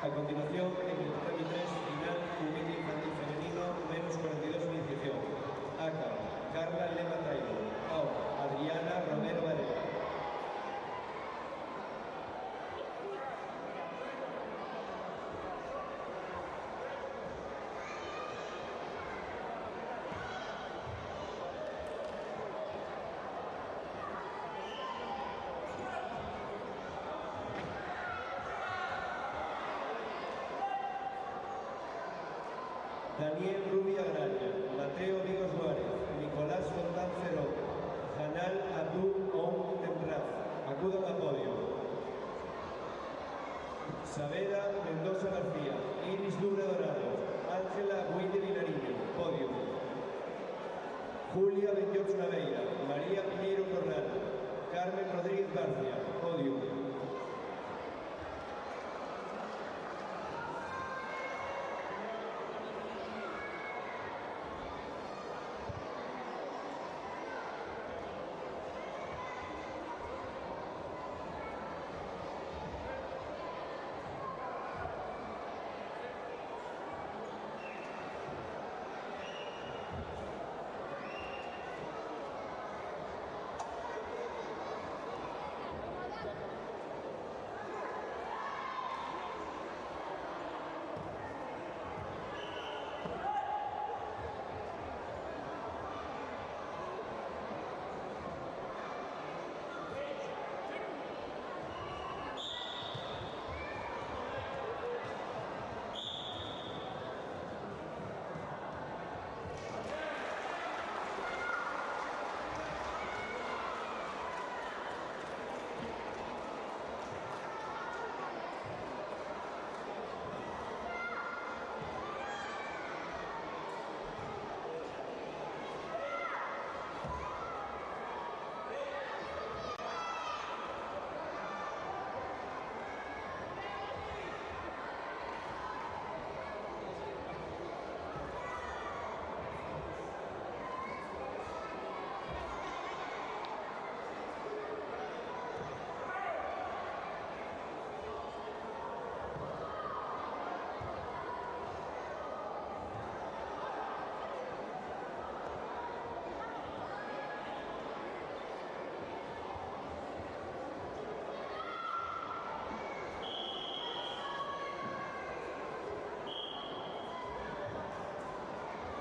A continuación, en el tatami 3, final juvenil infantil femenino, menos 42 iniciación. Aka, Carla Lema Taibo. Ao, Adriana Romero Varela. Daniel Rubia Graña, Mateo Vigos Suárez, Nicolás Fontán Cerón, Janal Abdul Om Temraz, acudan a podio. Savera Mendoza García, Iris Dura Dorado, Ángela Guide Vilariño, podio. Julia Benjox Naveira, María Piñeiro Corral, Carmen Rodríguez García, podio.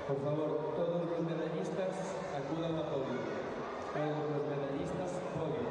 Por favor, todos los medallistas acudan a podio. Todos los medallistas, podio.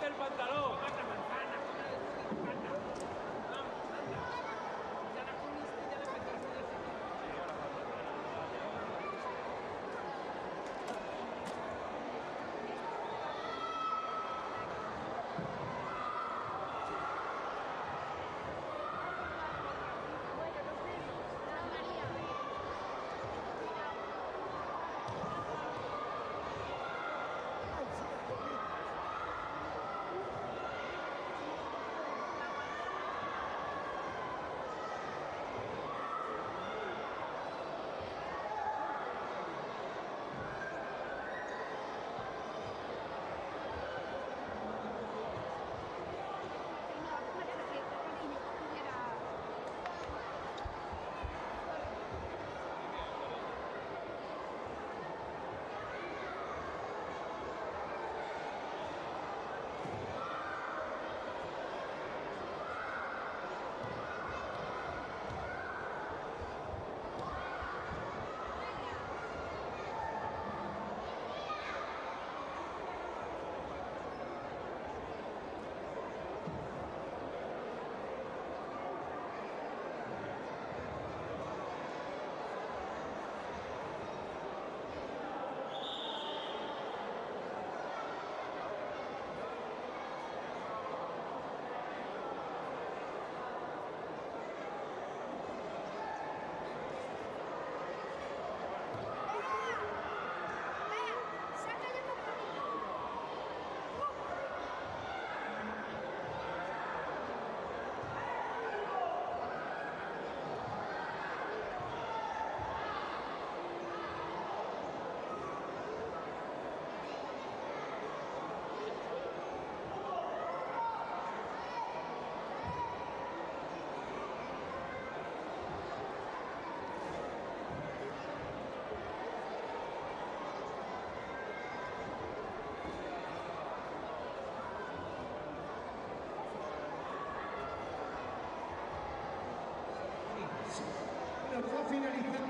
el pantalón. Está finalizando